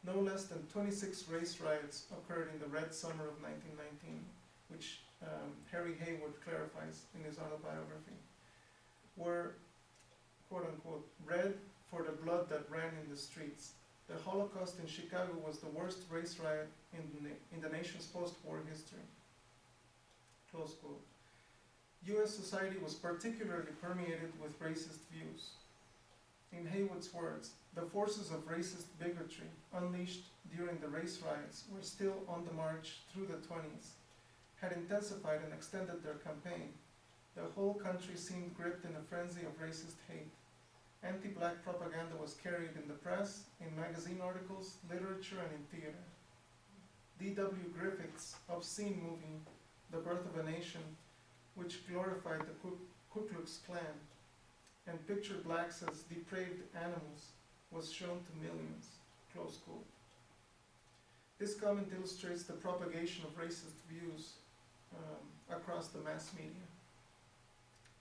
No less than 26 race riots occurred in the Red Summer of 1919, which Harry Haywood clarifies in his autobiography, were, quote-unquote, red for the blood that ran in the streets. The Holocaust in Chicago was the worst race riot in the nation's post-war history, close quote. U.S. society was particularly permeated with racist views. In Haywood's words, the forces of racist bigotry unleashed during the race riots were still on the march through the 20s, had intensified and extended their campaign. The whole country seemed gripped in a frenzy of racist hate. Anti-black propaganda was carried in the press, in magazine articles, literature, and in theater. D.W. Griffith's obscene movie, The Birth of a Nation, which glorified the Ku Klux Klan and pictured blacks as depraved animals, was shown to millions, close quote. This comment illustrates the propagation of racist views across the mass media.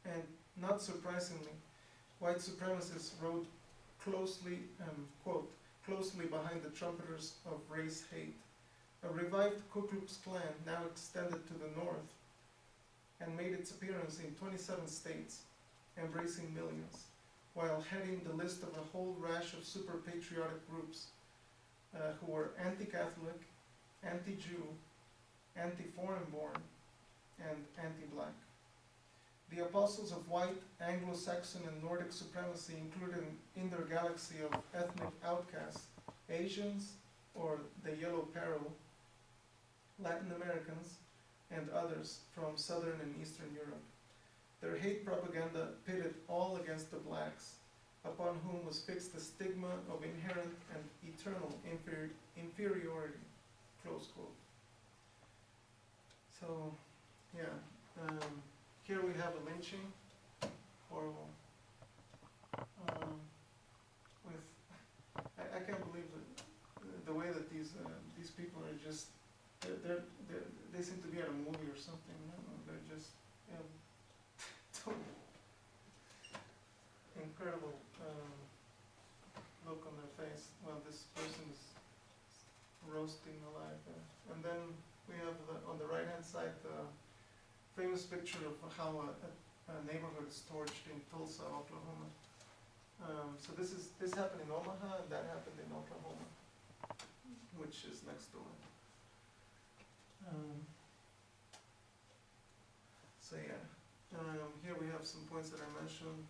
And not surprisingly, white supremacists rode closely, quote, closely behind the trumpeters of race hate. A revived Ku Klux Klan now extended to the north and made its appearance in 27 states, embracing millions, while heading the list of a whole rash of super-patriotic groups who were anti-Catholic, anti-Jew, anti-foreign-born, and anti-black. The apostles of white, Anglo-Saxon, and Nordic supremacy included in their galaxy of ethnic outcasts Asians, or the Yellow Peril, Latin Americans, and others from Southern and Eastern Europe. Their hate propaganda pitted all against the blacks, upon whom was fixed the stigma of inherent and eternal inferiority, close quote. So, yeah, here we have a lynching, horrible, I can't believe the way that these people are just, they seem to be at a movie or something. I don't know, they're just incredible look on their face while this person is roasting alive there. And then we have on the right hand side the famous picture of how a neighborhood is torched in Tulsa, Oklahoma. So this happened in Omaha, and that happened in Oklahoma, which is next door. So yeah, here we have some points that I mentioned.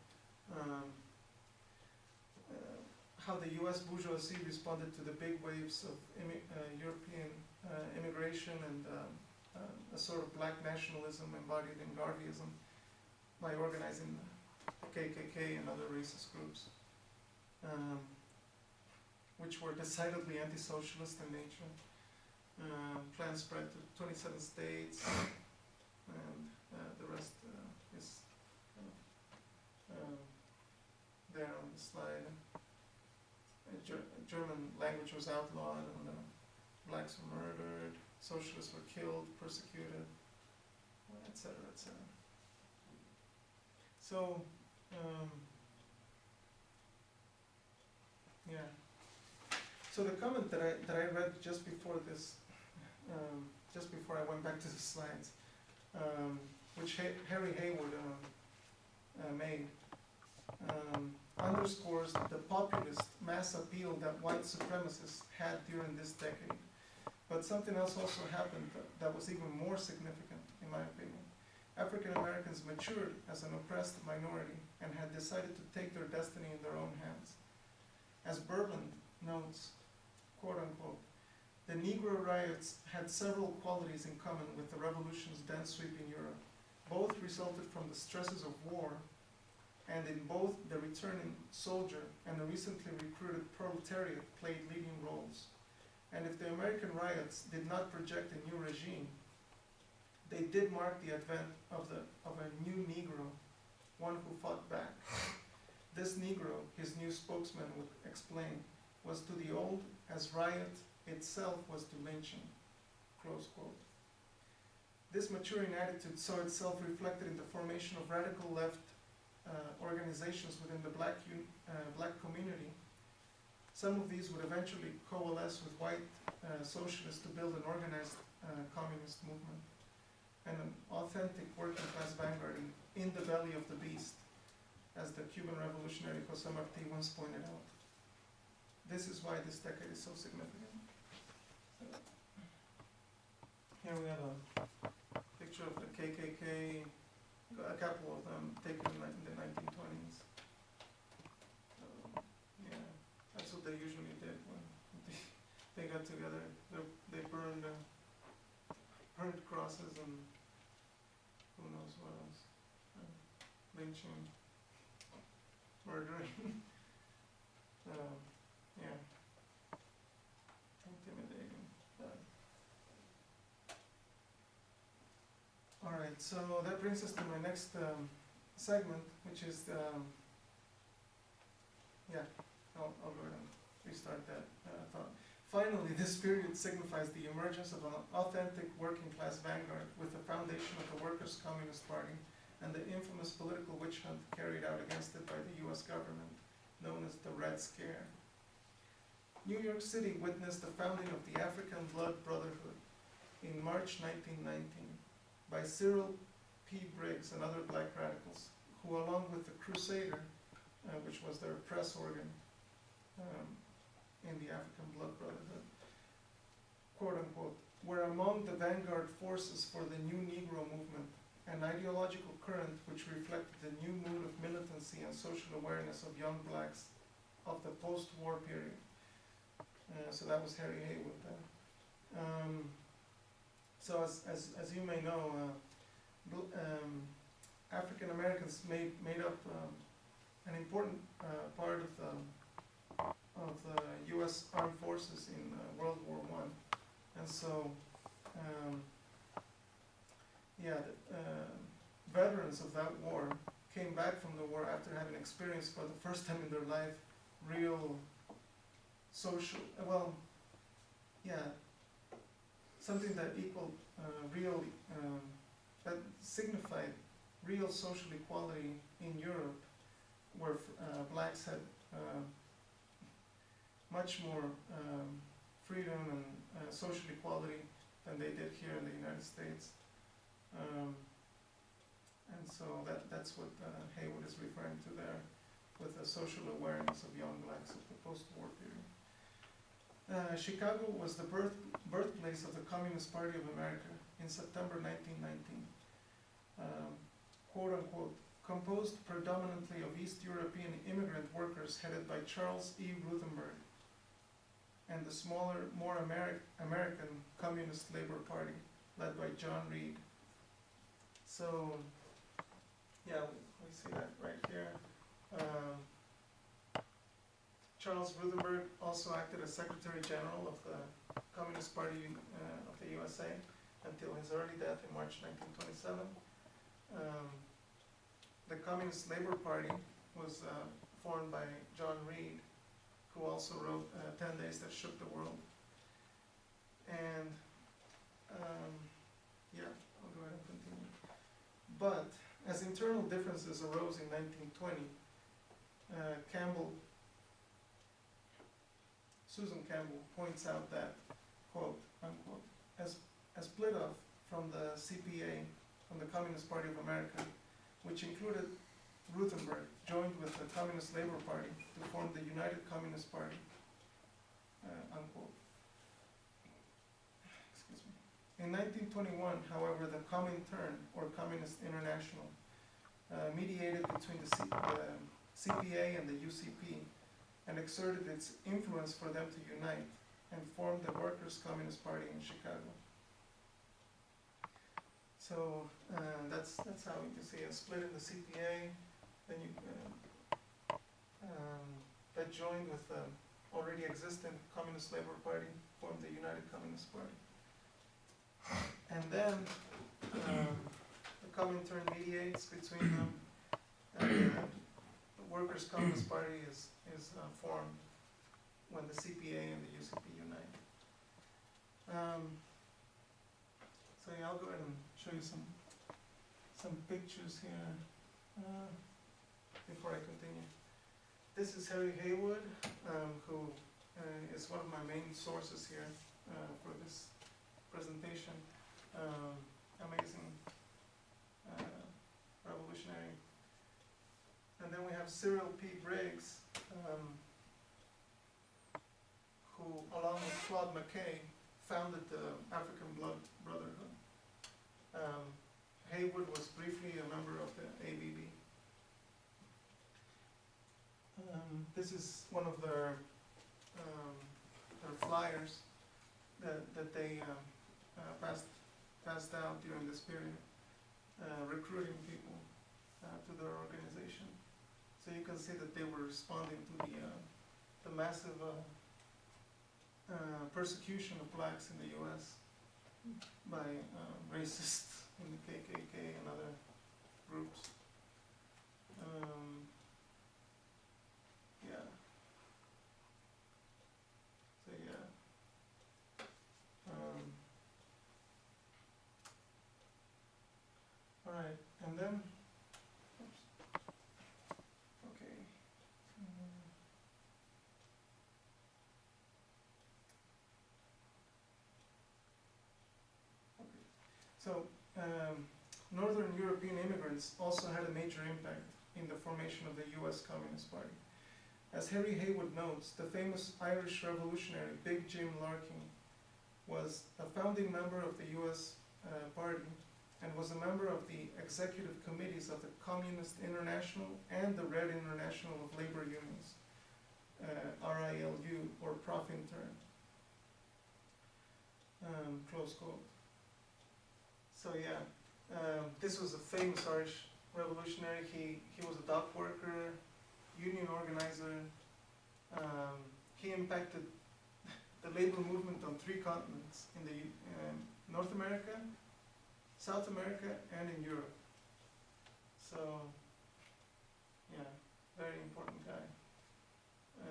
How the U.S. bourgeoisie responded to the big waves of European immigration and a sort of black nationalism embodied in Garveyism by organizing the KKK and other racist groups, which were decidedly anti-socialist in nature. Plans spread to 27 states, and the rest is there on the slide. German language was outlawed, and blacks were murdered, socialists were killed, persecuted, etc., etc. So, yeah. So the comment that I read just before this, just before I went back to the slides, which Harry Haywood made, underscores the populist mass appeal that white supremacists had during this decade. But something else also happened that was even more significant, in my opinion. African Americans matured as an oppressed minority and had decided to take their destiny in their own hands. As Berland notes, quote unquote, the Negro riots had several qualities in common with the revolutions then sweeping Europe. Both resulted from the stresses of war, and in both the returning soldier and the recently recruited proletariat played leading roles. And if the American riots did not project a new regime, they did mark the advent of a new Negro, one who fought back. This Negro, his new spokesman would explain, was to the old as riot itself was to lynching, close quote. This maturing attitude saw itself reflected in the formation of radical left organizations within the black community. Some of these would eventually coalesce with white socialists to build an organized communist movement and an authentic working class vanguard in the belly of the beast, as the Cuban revolutionary José Martí once pointed out. This is why this decade is so significant. Here we have a picture of the KKK, a couple of them taken in the 1920s. Yeah, that's what they usually did when they got together. They burned crosses and who knows what else. Lynching, murdering. Yeah, intimidating. All right, so that brings us to my next segment, which is I'll go ahead and restart that thought. Finally, this period signifies the emergence of an authentic working class vanguard with the foundation of the Workers' Communist Party and the infamous political witch hunt carried out against it by the US government, known as the Red Scare. New York City witnessed the founding of the African Blood Brotherhood in March 1919 by Cyril P. Briggs and other black radicals, who along with the Crusader, which was their press organ in the African Blood Brotherhood, quote unquote, were among the vanguard forces for the new Negro movement, an ideological current which reflected the new mood of militancy and social awareness of young blacks of the post-war period. So that was Harry Haywood there. So as you may know, African Americans made up an important part of the U.S. Armed Forces in World War I, and so veterans of that war came back from the war after having experienced for the first time in their life real social, something that equaled that signified real social equality in Europe, where blacks had much more freedom and social equality than they did here in the United States. And so that's what Haywood is referring to there, with the social awareness of young blacks of the post-war period. Chicago was the birthplace of the Communist Party of America in September 1919. Quote unquote, composed predominantly of East European immigrant workers headed by Charles E. Ruthenberg and the smaller, more American Communist Labor Party led by John Reed. So, yeah, we see that right here. Charles Ruthenberg also acted as Secretary General of the Communist Party of the USA until his early death in March 1927. The Communist Labor Party was formed by John Reed, who also wrote 10 Days That Shook the World. And yeah, I'll go ahead and continue. But as internal differences arose in 1920, Susan Campbell points out that, quote, unquote, as split off from the CPA, from the Communist Party of America, which included Ruthenberg, joined with the Communist Labor Party to form the United Communist Party, unquote. Excuse me. In 1921, however, the Comintern, or Communist International, mediated between the CPA and the UCP, and exerted its influence for them to unite and form the Workers' Communist Party in Chicago. So that's how you can see a split in the CPA. Then you that joined with the already existing Communist Labor Party, formed the United Communist Party. And then the Comintern mediates between them, and the Workers' Communist Party is formed when the CPA and the UCP unite. So yeah, I'll go ahead and show you some pictures here before I continue. This is Harry Haywood, who is one of my main sources here for this presentation. Amazing revolutionary. And then we have Cyril P. Briggs, who, along with Claude McKay, founded the African Brotherhood. Haywood was briefly a member of the ABB. This is one of their flyers that they passed out during this period, recruiting people to their organization. So you can see that they were responding to the massive persecution of blacks in the U.S. by racists in the KKK and other groups. Yeah. So yeah. All right, and then. Oops. Okay. Okay. So, Northern European immigrants also had a major impact in the formation of the U.S. Communist Party. As Harry Haywood notes, the famous Irish revolutionary Big Jim Larkin was a founding member of the U.S. Party and was a member of the executive committees of the Communist International and the Red International of Labor Unions, RILU, or Profintern. Close quote. So yeah, this was a famous Irish revolutionary. He was a dock worker, union organizer. He impacted the labor movement on 3 continents, in the North America, South America, and in Europe. So, yeah, very important guy.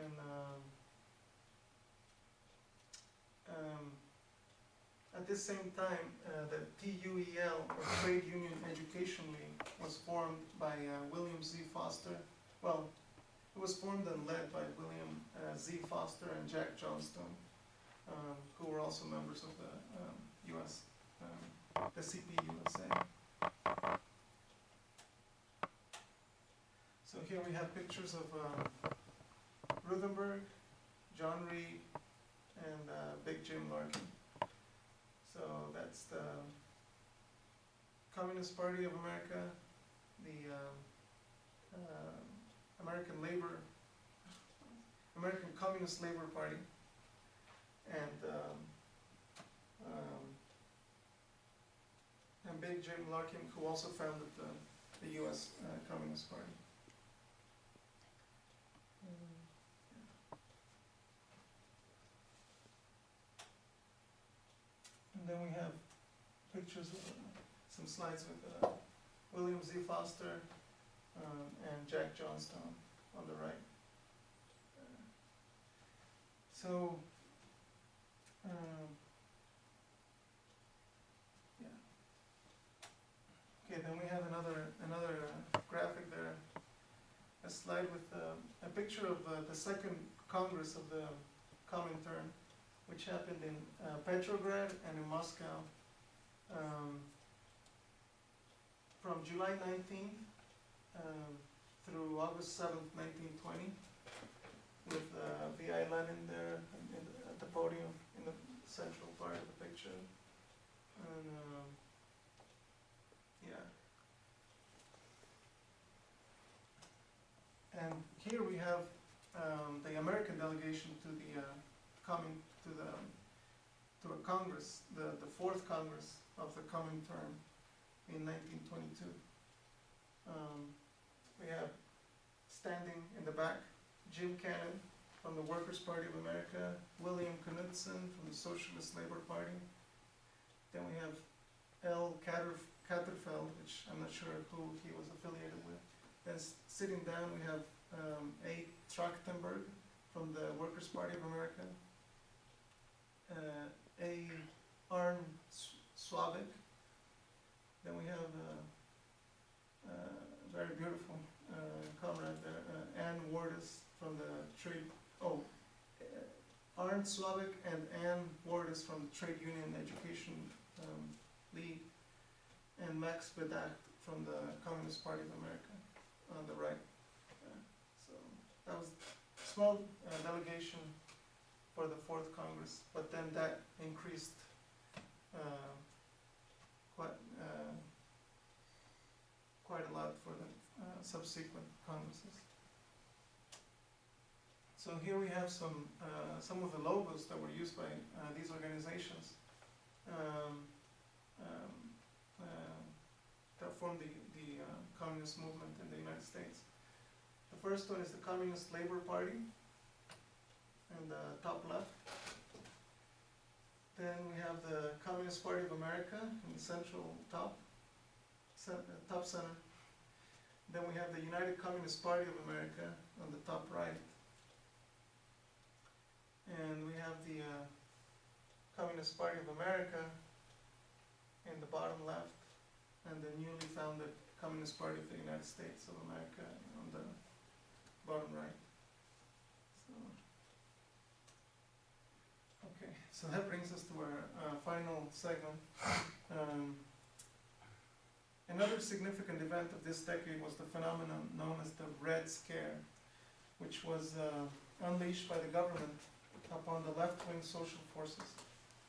And at this same time, the TUEL, or Trade Union Education League, was formed by William Z. Foster. Well, it was formed and led by William Z. Foster and Jack Johnstone, who were also members of the U.S., the CPUSA. here we have pictures of Rutherford, John Reed, and Big Jim Larkin. So that's the Communist Party of America, the American Communist Labor Party, and Big Jim Larkin, who also founded the U.S. Communist Party. And then we have pictures of some slides with William Z. Foster and Jack Johnstone on the right. So, yeah. Okay, then we have another graphic there, a slide with a picture of the second Congress of the Comintern, which happened in Petrograd and in Moscow from July 19th through August 7th, 1920, with V.I. Lenin there at the podium in the central part of the picture. And yeah. And here we have the American delegation to the to a Congress, the fourth Congress of the Comintern in 1922. We have standing in the back Jim Cannon from the Workers' Party of America, William Knudsen from the Socialist Labor Party. Then we have L. Catterfeld, which I'm not sure who he was affiliated with. Then sitting down we have A. Trachtenberg from the Workers' Party of America, A. Arne Slavik. Then we have very beautiful comrade there, Ann Wardis from the trade. Arne Slavik and Ann Wardis from the Trade Union Education League, and Max Bedacht from the Communist Party of America on the right. So that was a small delegation for the fourth Congress, but then that increased quite a lot for the subsequent Congresses. So here we have some of the logos that were used by these organizations that formed the communist movement in the United States. The first one is the Communist Labor Party in the top left. Then we have the Communist Party of America in the central top center. Then we have the United Communist Party of America on the top right. And we have the Communist Party of America in the bottom left, and the newly founded Communist Party of the United States of America on the bottom right. Okay, so that brings us to our final segment. Another significant event of this decade was the phenomenon known as the Red Scare, which was unleashed by the government upon the left-wing social forces.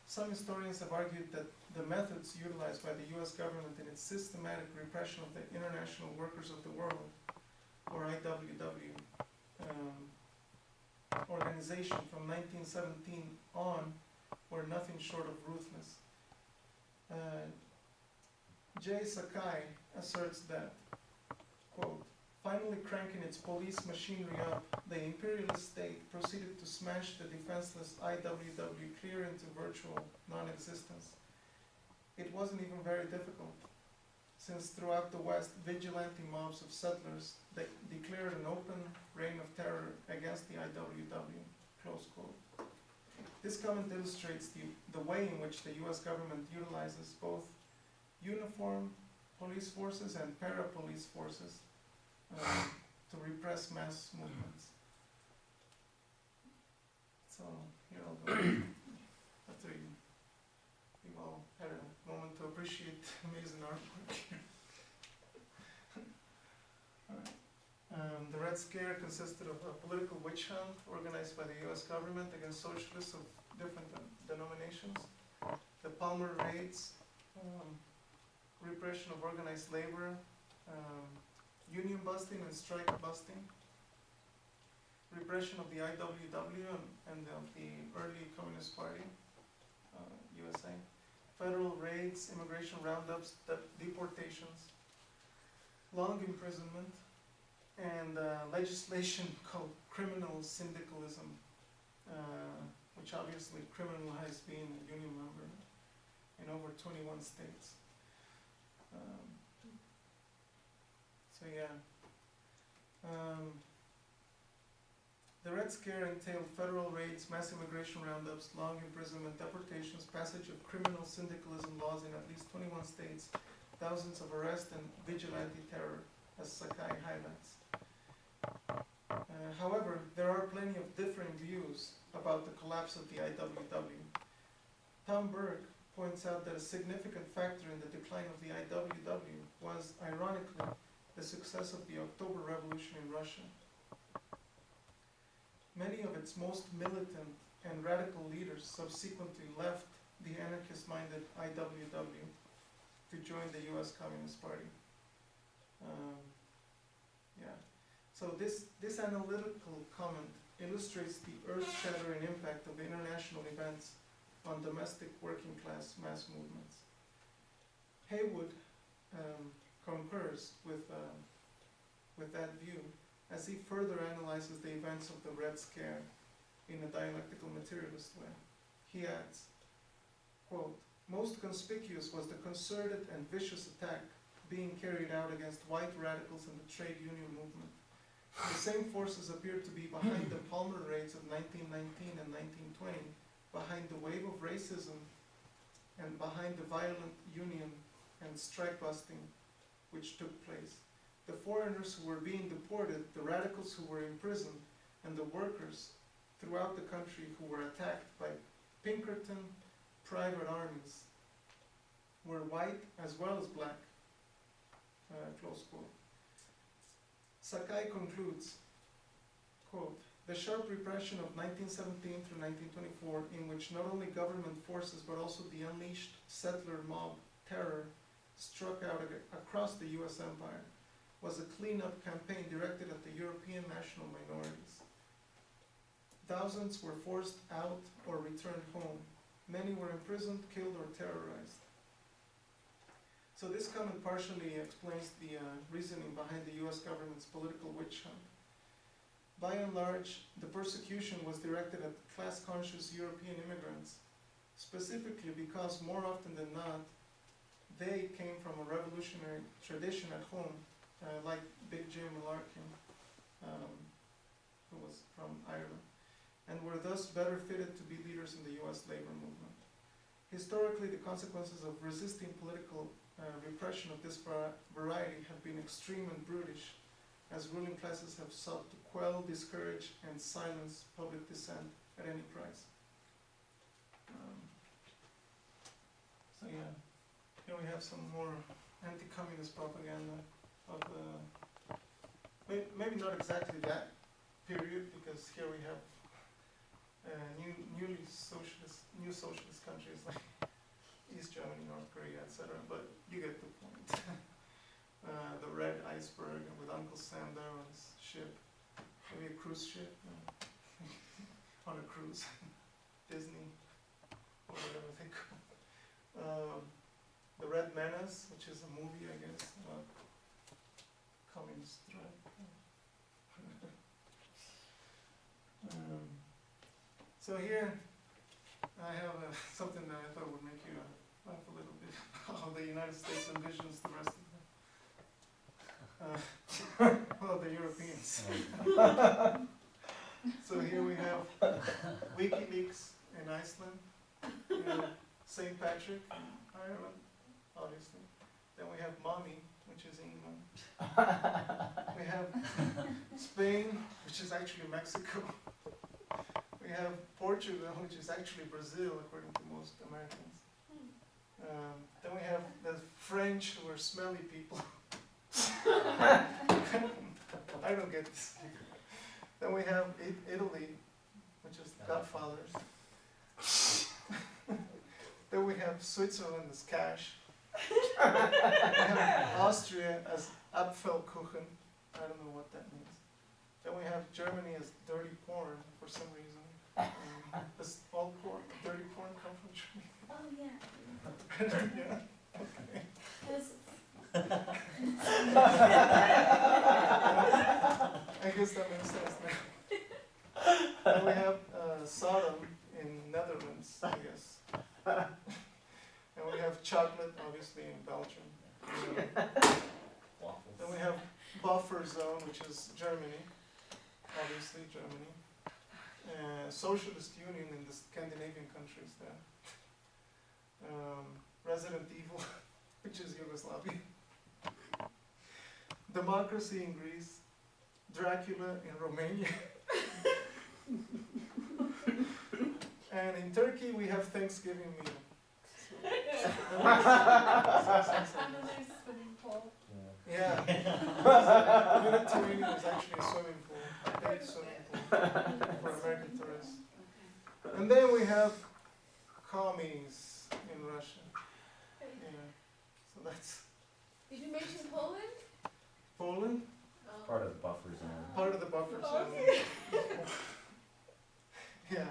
Some historians have argued that the methods utilized by the U.S. government in its systematic repression of the International Workers of the World, or IWW, organization from 1917 on were nothing short of ruthless. J. Sakai asserts that, quote, finally cranking its police machinery up, the imperialist state proceeded to smash the defenseless IWW clear into virtual non-existence. It wasn't even very difficult, since throughout the West, vigilante mobs of settlers declared an open reign of terror against the IWW, close quote. This comment illustrates the way in which the US government utilizes both uniform police forces and para-police forces to repress mass movements. So here I'll go. After you've all had a moment to appreciate amazing artwork. All right. The Red Scare consisted of a political witch hunt organized by the US government against socialists of different denominations. The Palmer Raids, repression of organized labor, union busting and strike busting, repression of the IWW and of the early Communist Party, USA, federal raids, immigration roundups, deportations, long imprisonment, and legislation called criminal syndicalism, which obviously criminalized being a union member in over 21 states. So yeah. The Red Scare entailed federal raids, mass immigration roundups, long imprisonment, deportations, passage of criminal syndicalism laws in at least 21 states, thousands of arrests, and vigilante terror, as Sakai highlights. However, there are plenty of differing views about the collapse of the IWW. Tom Berg points out that a significant factor in the decline of the IWW was, ironically, the success of the October Revolution in Russia. Many of its most militant and radical leaders subsequently left the anarchist-minded IWW to join the US Communist Party. So this analytical comment illustrates the earth-shattering impact of international events on domestic working class mass movements. Haywood concurs with that view as he further analyzes the events of the Red Scare in a dialectical materialist way. He adds, quote, "Most conspicuous was the concerted and vicious attack being carried out against white radicals in the trade union movement. The same forces appeared to be behind the Palmer raids of 1919 and 1920, behind the wave of racism, and behind the violent union and strike busting which took place. The foreigners who were being deported, the radicals who were imprisoned, and the workers throughout the country who were attacked by Pinkerton private armies were white as well as black." Close quote. Sakai concludes, quote, "The sharp repression of 1917 through 1924, in which not only government forces but also the unleashed settler mob terror struck out across the US empire, was a cleanup campaign directed at the European national minorities. Thousands were forced out or returned home. Many were imprisoned, killed, or terrorized." So this comment partially explains the reasoning behind the US government's political witch hunt. By and large, the persecution was directed at class-conscious European immigrants, specifically because more often than not, they came from a revolutionary tradition at home, like Big Jim Larkin, who was from Ireland, and were thus better fitted to be leaders in the US labor movement. Historically, the consequences of resisting political repression of this variety have been extreme and brutish, as ruling classes have sought to quell, discourage, and silence public dissent at any price. So yeah, here we have some more anti-communist propaganda of maybe not exactly that period, because here we have new socialist countries like East Germany, North Korea, etc. But you get the point. The red iceberg with Uncle Sam there on his ship, maybe a cruise ship, on a cruise, Disney, or whatever they call. The Red Menace, which is a movie, I guess, about communist threat. So here I have something that I thought would make you laugh a little bit, how the United States envisions the rest of them. Well, the Europeans. So here we have WikiLeaks in Iceland, we have St. Patrick in Ireland, obviously. Then we have Mommy, which is England. We have Spain, which is actually Mexico. We have Portugal, which is actually Brazil, according to most Americans. Then we have the French, who are smelly people. I don't get this. Then we have Italy, which is the Godfathers. Then we have Switzerland as cash. We have Austria as Apfelkuchen. I don't know what that means. Then we have Germany as dirty porn for some reason. Does all porn, dirty porn come from Germany? Oh, yeah. Yeah. Yes. I guess that makes sense now. Then we have Sodom in Netherlands, I guess. And we have chocolate, obviously, in Belgium. Then we have buffer zone, which is Germany, obviously Germany. Socialist Union in the Scandinavian countries there. Resident Evil, which is Yugoslavia. Democracy in Greece. Dracula in Romania. And in Turkey we have Thanksgiving meal. And then there's swimming pool. Yeah. Mediterranean is actually a swimming pool, a paid swimming pool for American tourists. Okay. And then we have commies in Russia. Yeah. So that's Did you mention Poland? Poland, Oh. Part of the buffer zone. part of the buffer zone. Okay. Yeah.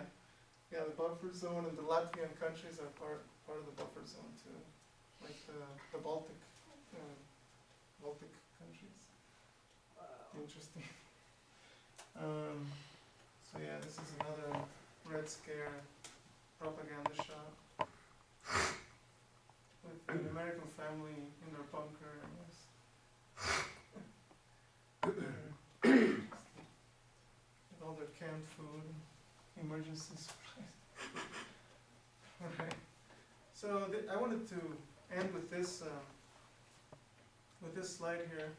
Yeah, the buffer zone and the Latvian countries are part of the buffer zone too. Like the Baltic countries. Interesting. So yeah, this is another Red Scare propaganda shot with an American family in their bunker, I guess. With all their canned food, emergency supplies. Alright. So I wanted to end with this slide here,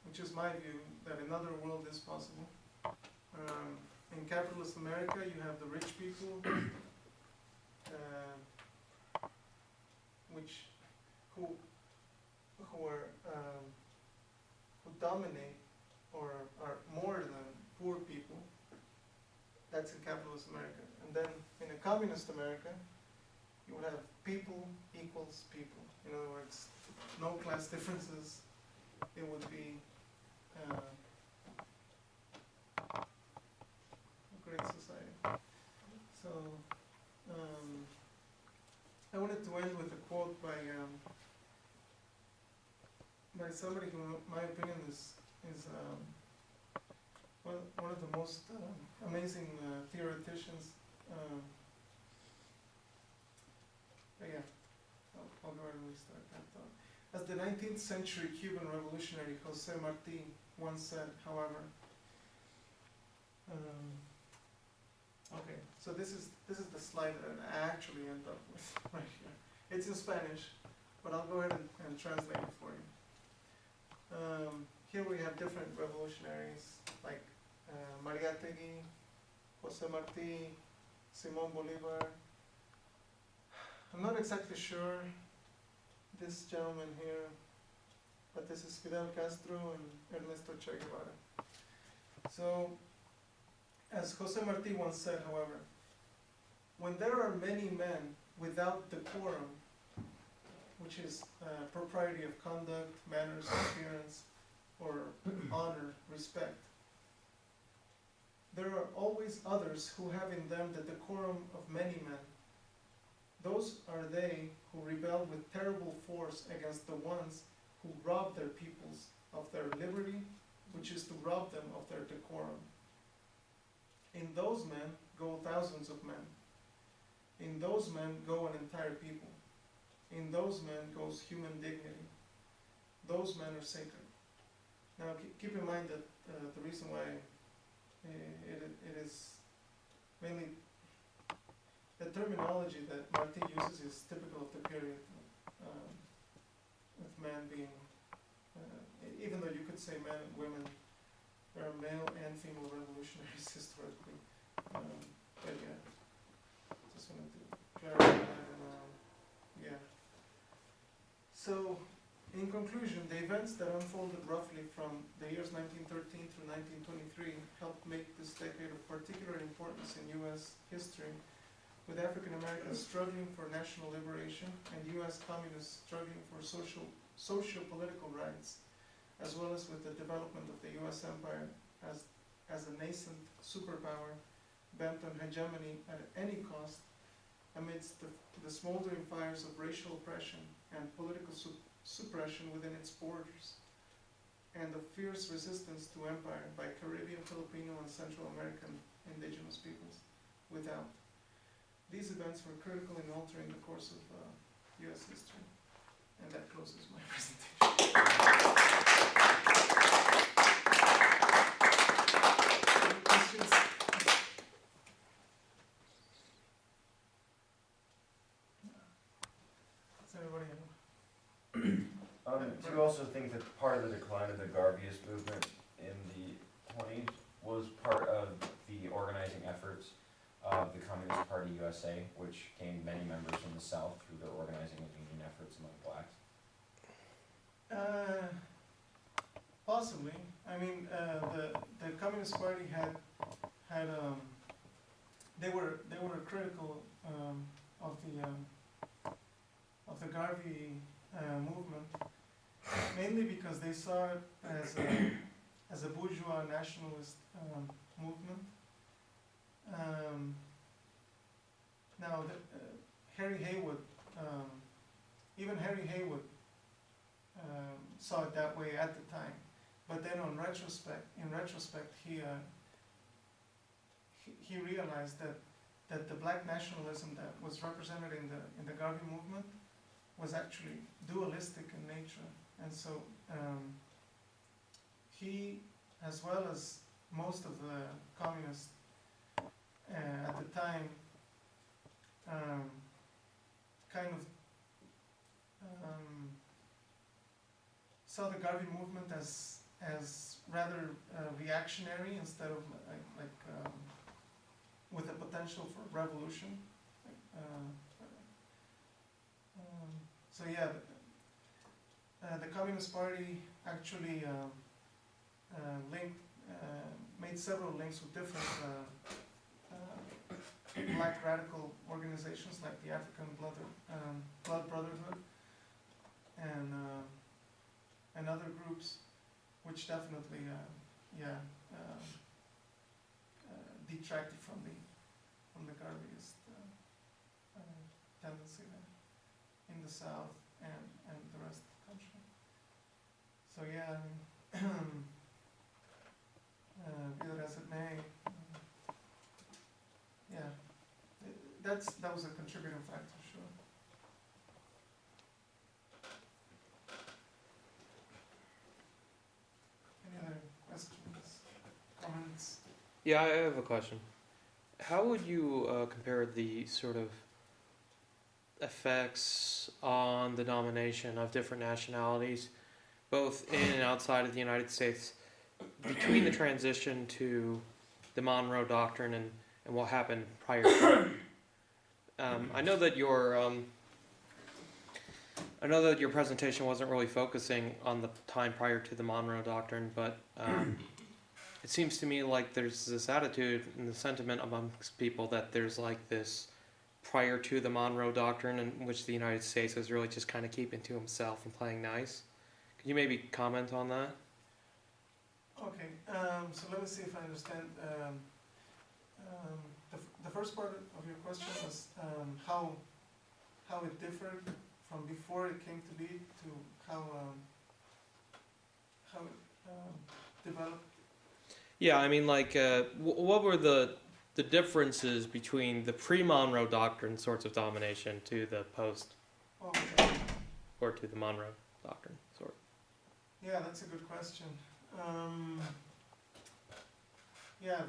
which is my view that another world is possible. In capitalist America, you have the rich people, who dominate or are more than poor people. That's in capitalist America. And then in a communist America, you would have people equals people. In other words, no class differences. It would be a great society. So I wanted to end with a quote by somebody who, in my opinion, is one of the most amazing theoreticians. But yeah, I'll go ahead and restart that thought. As the 19th century Cuban revolutionary Jose Marti once said, however, okay, so this is the slide that I actually end up with right here. It's in Spanish, but I'll go ahead and translate it for you. Here we have different revolutionaries like Mariátegui, Jose Marti, Simón Bolívar. I'm not exactly sure this gentleman here, but this is Fidel Castro and Ernesto Che Guevara. So, as Jose Marti once said, however, when there are many men without decorum, which is propriety of conduct, manners, appearance, or honor, respect, there are always others who have in them the decorum of many men. Those are they who rebel with terrible force against the ones who rob their peoples of their liberty, which is to rob them of their decorum. In those men go thousands of men. In those men go an entire people. In those men goes human dignity. Those men are sacred. Now keep in mind that the reason why it is mainly the terminology that Marti uses is typical of the period, with man being, even though you could say men and women, there are male and female revolutionaries historically. But yeah, just wanted to clarify that. And, yeah. So, in in conclusion, the events that unfolded roughly from the years 1913 through 1923 helped make this decade of particular importance in U.S. history, with African Americans struggling for national liberation and U.S. communists struggling for socio-political rights, as well as with the development of the U.S. empire as a nascent superpower bent on hegemony at any cost, amidst the smoldering fires of racial oppression and political suppression within its borders, and the fierce resistance to empire by Caribbean, Filipino, and Central American indigenous peoples without. These events were critical in altering the course of U.S. history. And that closes my presentation. Any questions? Does everybody have? Do you also think that part of the decline of the Garveyist movement in the 20s was part of the organizing efforts of the Communist Party USA, which gained many members from the South through their organizing and union efforts among blacks? Possibly. I mean, the Communist Party had they were critical of the Garvey movement, mainly because they saw it as a bourgeois nationalist movement. Now, Harry Haywood, even Harry Haywood saw it that way at the time, but then in retrospect, he realized that the black nationalism that was represented in the Garvey movement was actually dualistic in nature, and so he, as well as most of the communists at the time, kind of saw the Garvey movement as rather reactionary instead of with the potential for revolution. So yeah, the Communist Party actually made several links with different black radical organizations like the African Blood Brotherhood and other groups, which definitely detracted from the Garveyist tendency there in the South and the rest of the country. So yeah, I mean, be that as it may, yeah, that was a contributing factor, sure. Any other questions, comments? Yeah, I have a question. How would you compare the sort of effects on the domination of different nationalities, both in and outside of the United States, between the transition to the Monroe Doctrine and what happened prior to that? I know that your presentation wasn't really focusing on the time prior to the Monroe Doctrine, but it seems to me like there's this attitude and the sentiment amongst people that there's like this prior to the Monroe Doctrine in which the United States was really just kind of keeping to himself and playing nice. Could you maybe comment on that? Okay, so let me see if I understand. The first part of your question was how it differed from before it came to be to how it developed. Yeah, I mean, like, what were the differences between the pre-Monroe Doctrine sorts of domination to the post, Okay. or to the Monroe Doctrine sort? Yeah, that's a good question. Yeah,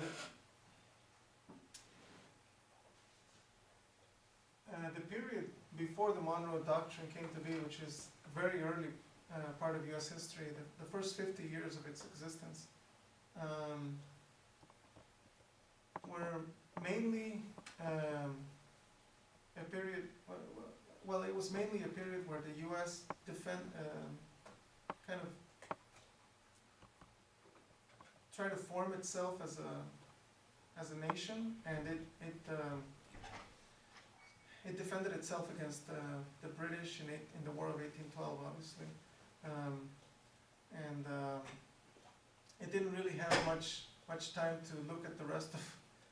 the period before the Monroe Doctrine came to be, which is a very early part of U.S. history, the first 50 years of its existence, were mainly a period, well, it was mainly a period where the U.S. kind of try to form itself as a nation, and it defended itself against the British in the War of 1812, obviously. It didn't really have much time to look at the rest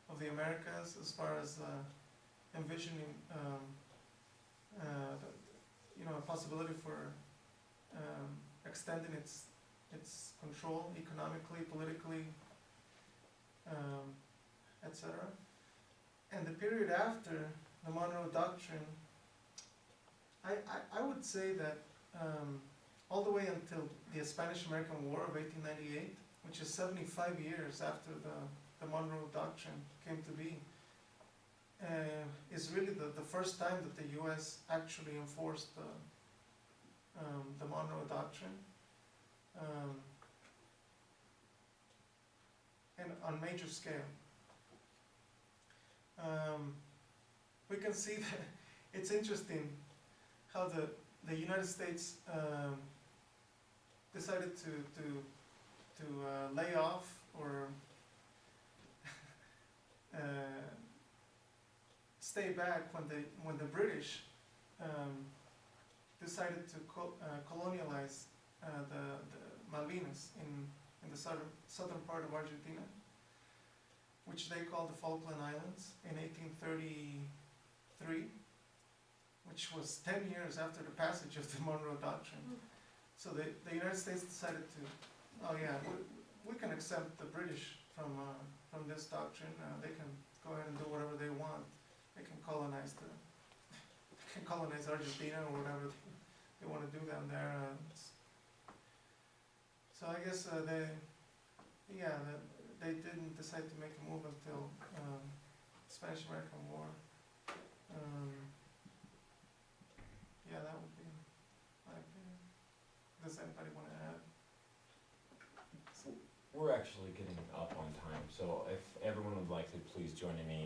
of the Americas as far as envisioning a possibility for extending its control economically, politically, etc. And the period after the Monroe Doctrine, I would say that all the way until the Spanish-American War of 1898, which is 75 years after the Monroe Doctrine came to be, is really the first time that the U.S. actually enforced the Monroe Doctrine, and on major scale. We can see that it's interesting how the United States decided to lay off or stay back when the British decided to colonialize the Malvinas in the southern part of Argentina, which they called the Falkland Islands in 1833, which was 10 years after the passage of the Monroe Doctrine. So the United States decided to, we can exempt the British from this doctrine. They can go ahead and do whatever they want. They can colonize Argentina or whatever they want to do down there. So I guess they didn't decide to make a move until Spanish-American War. That would be my opinion. Does anybody want to add? We're actually getting up on time, so if everyone would like to please join me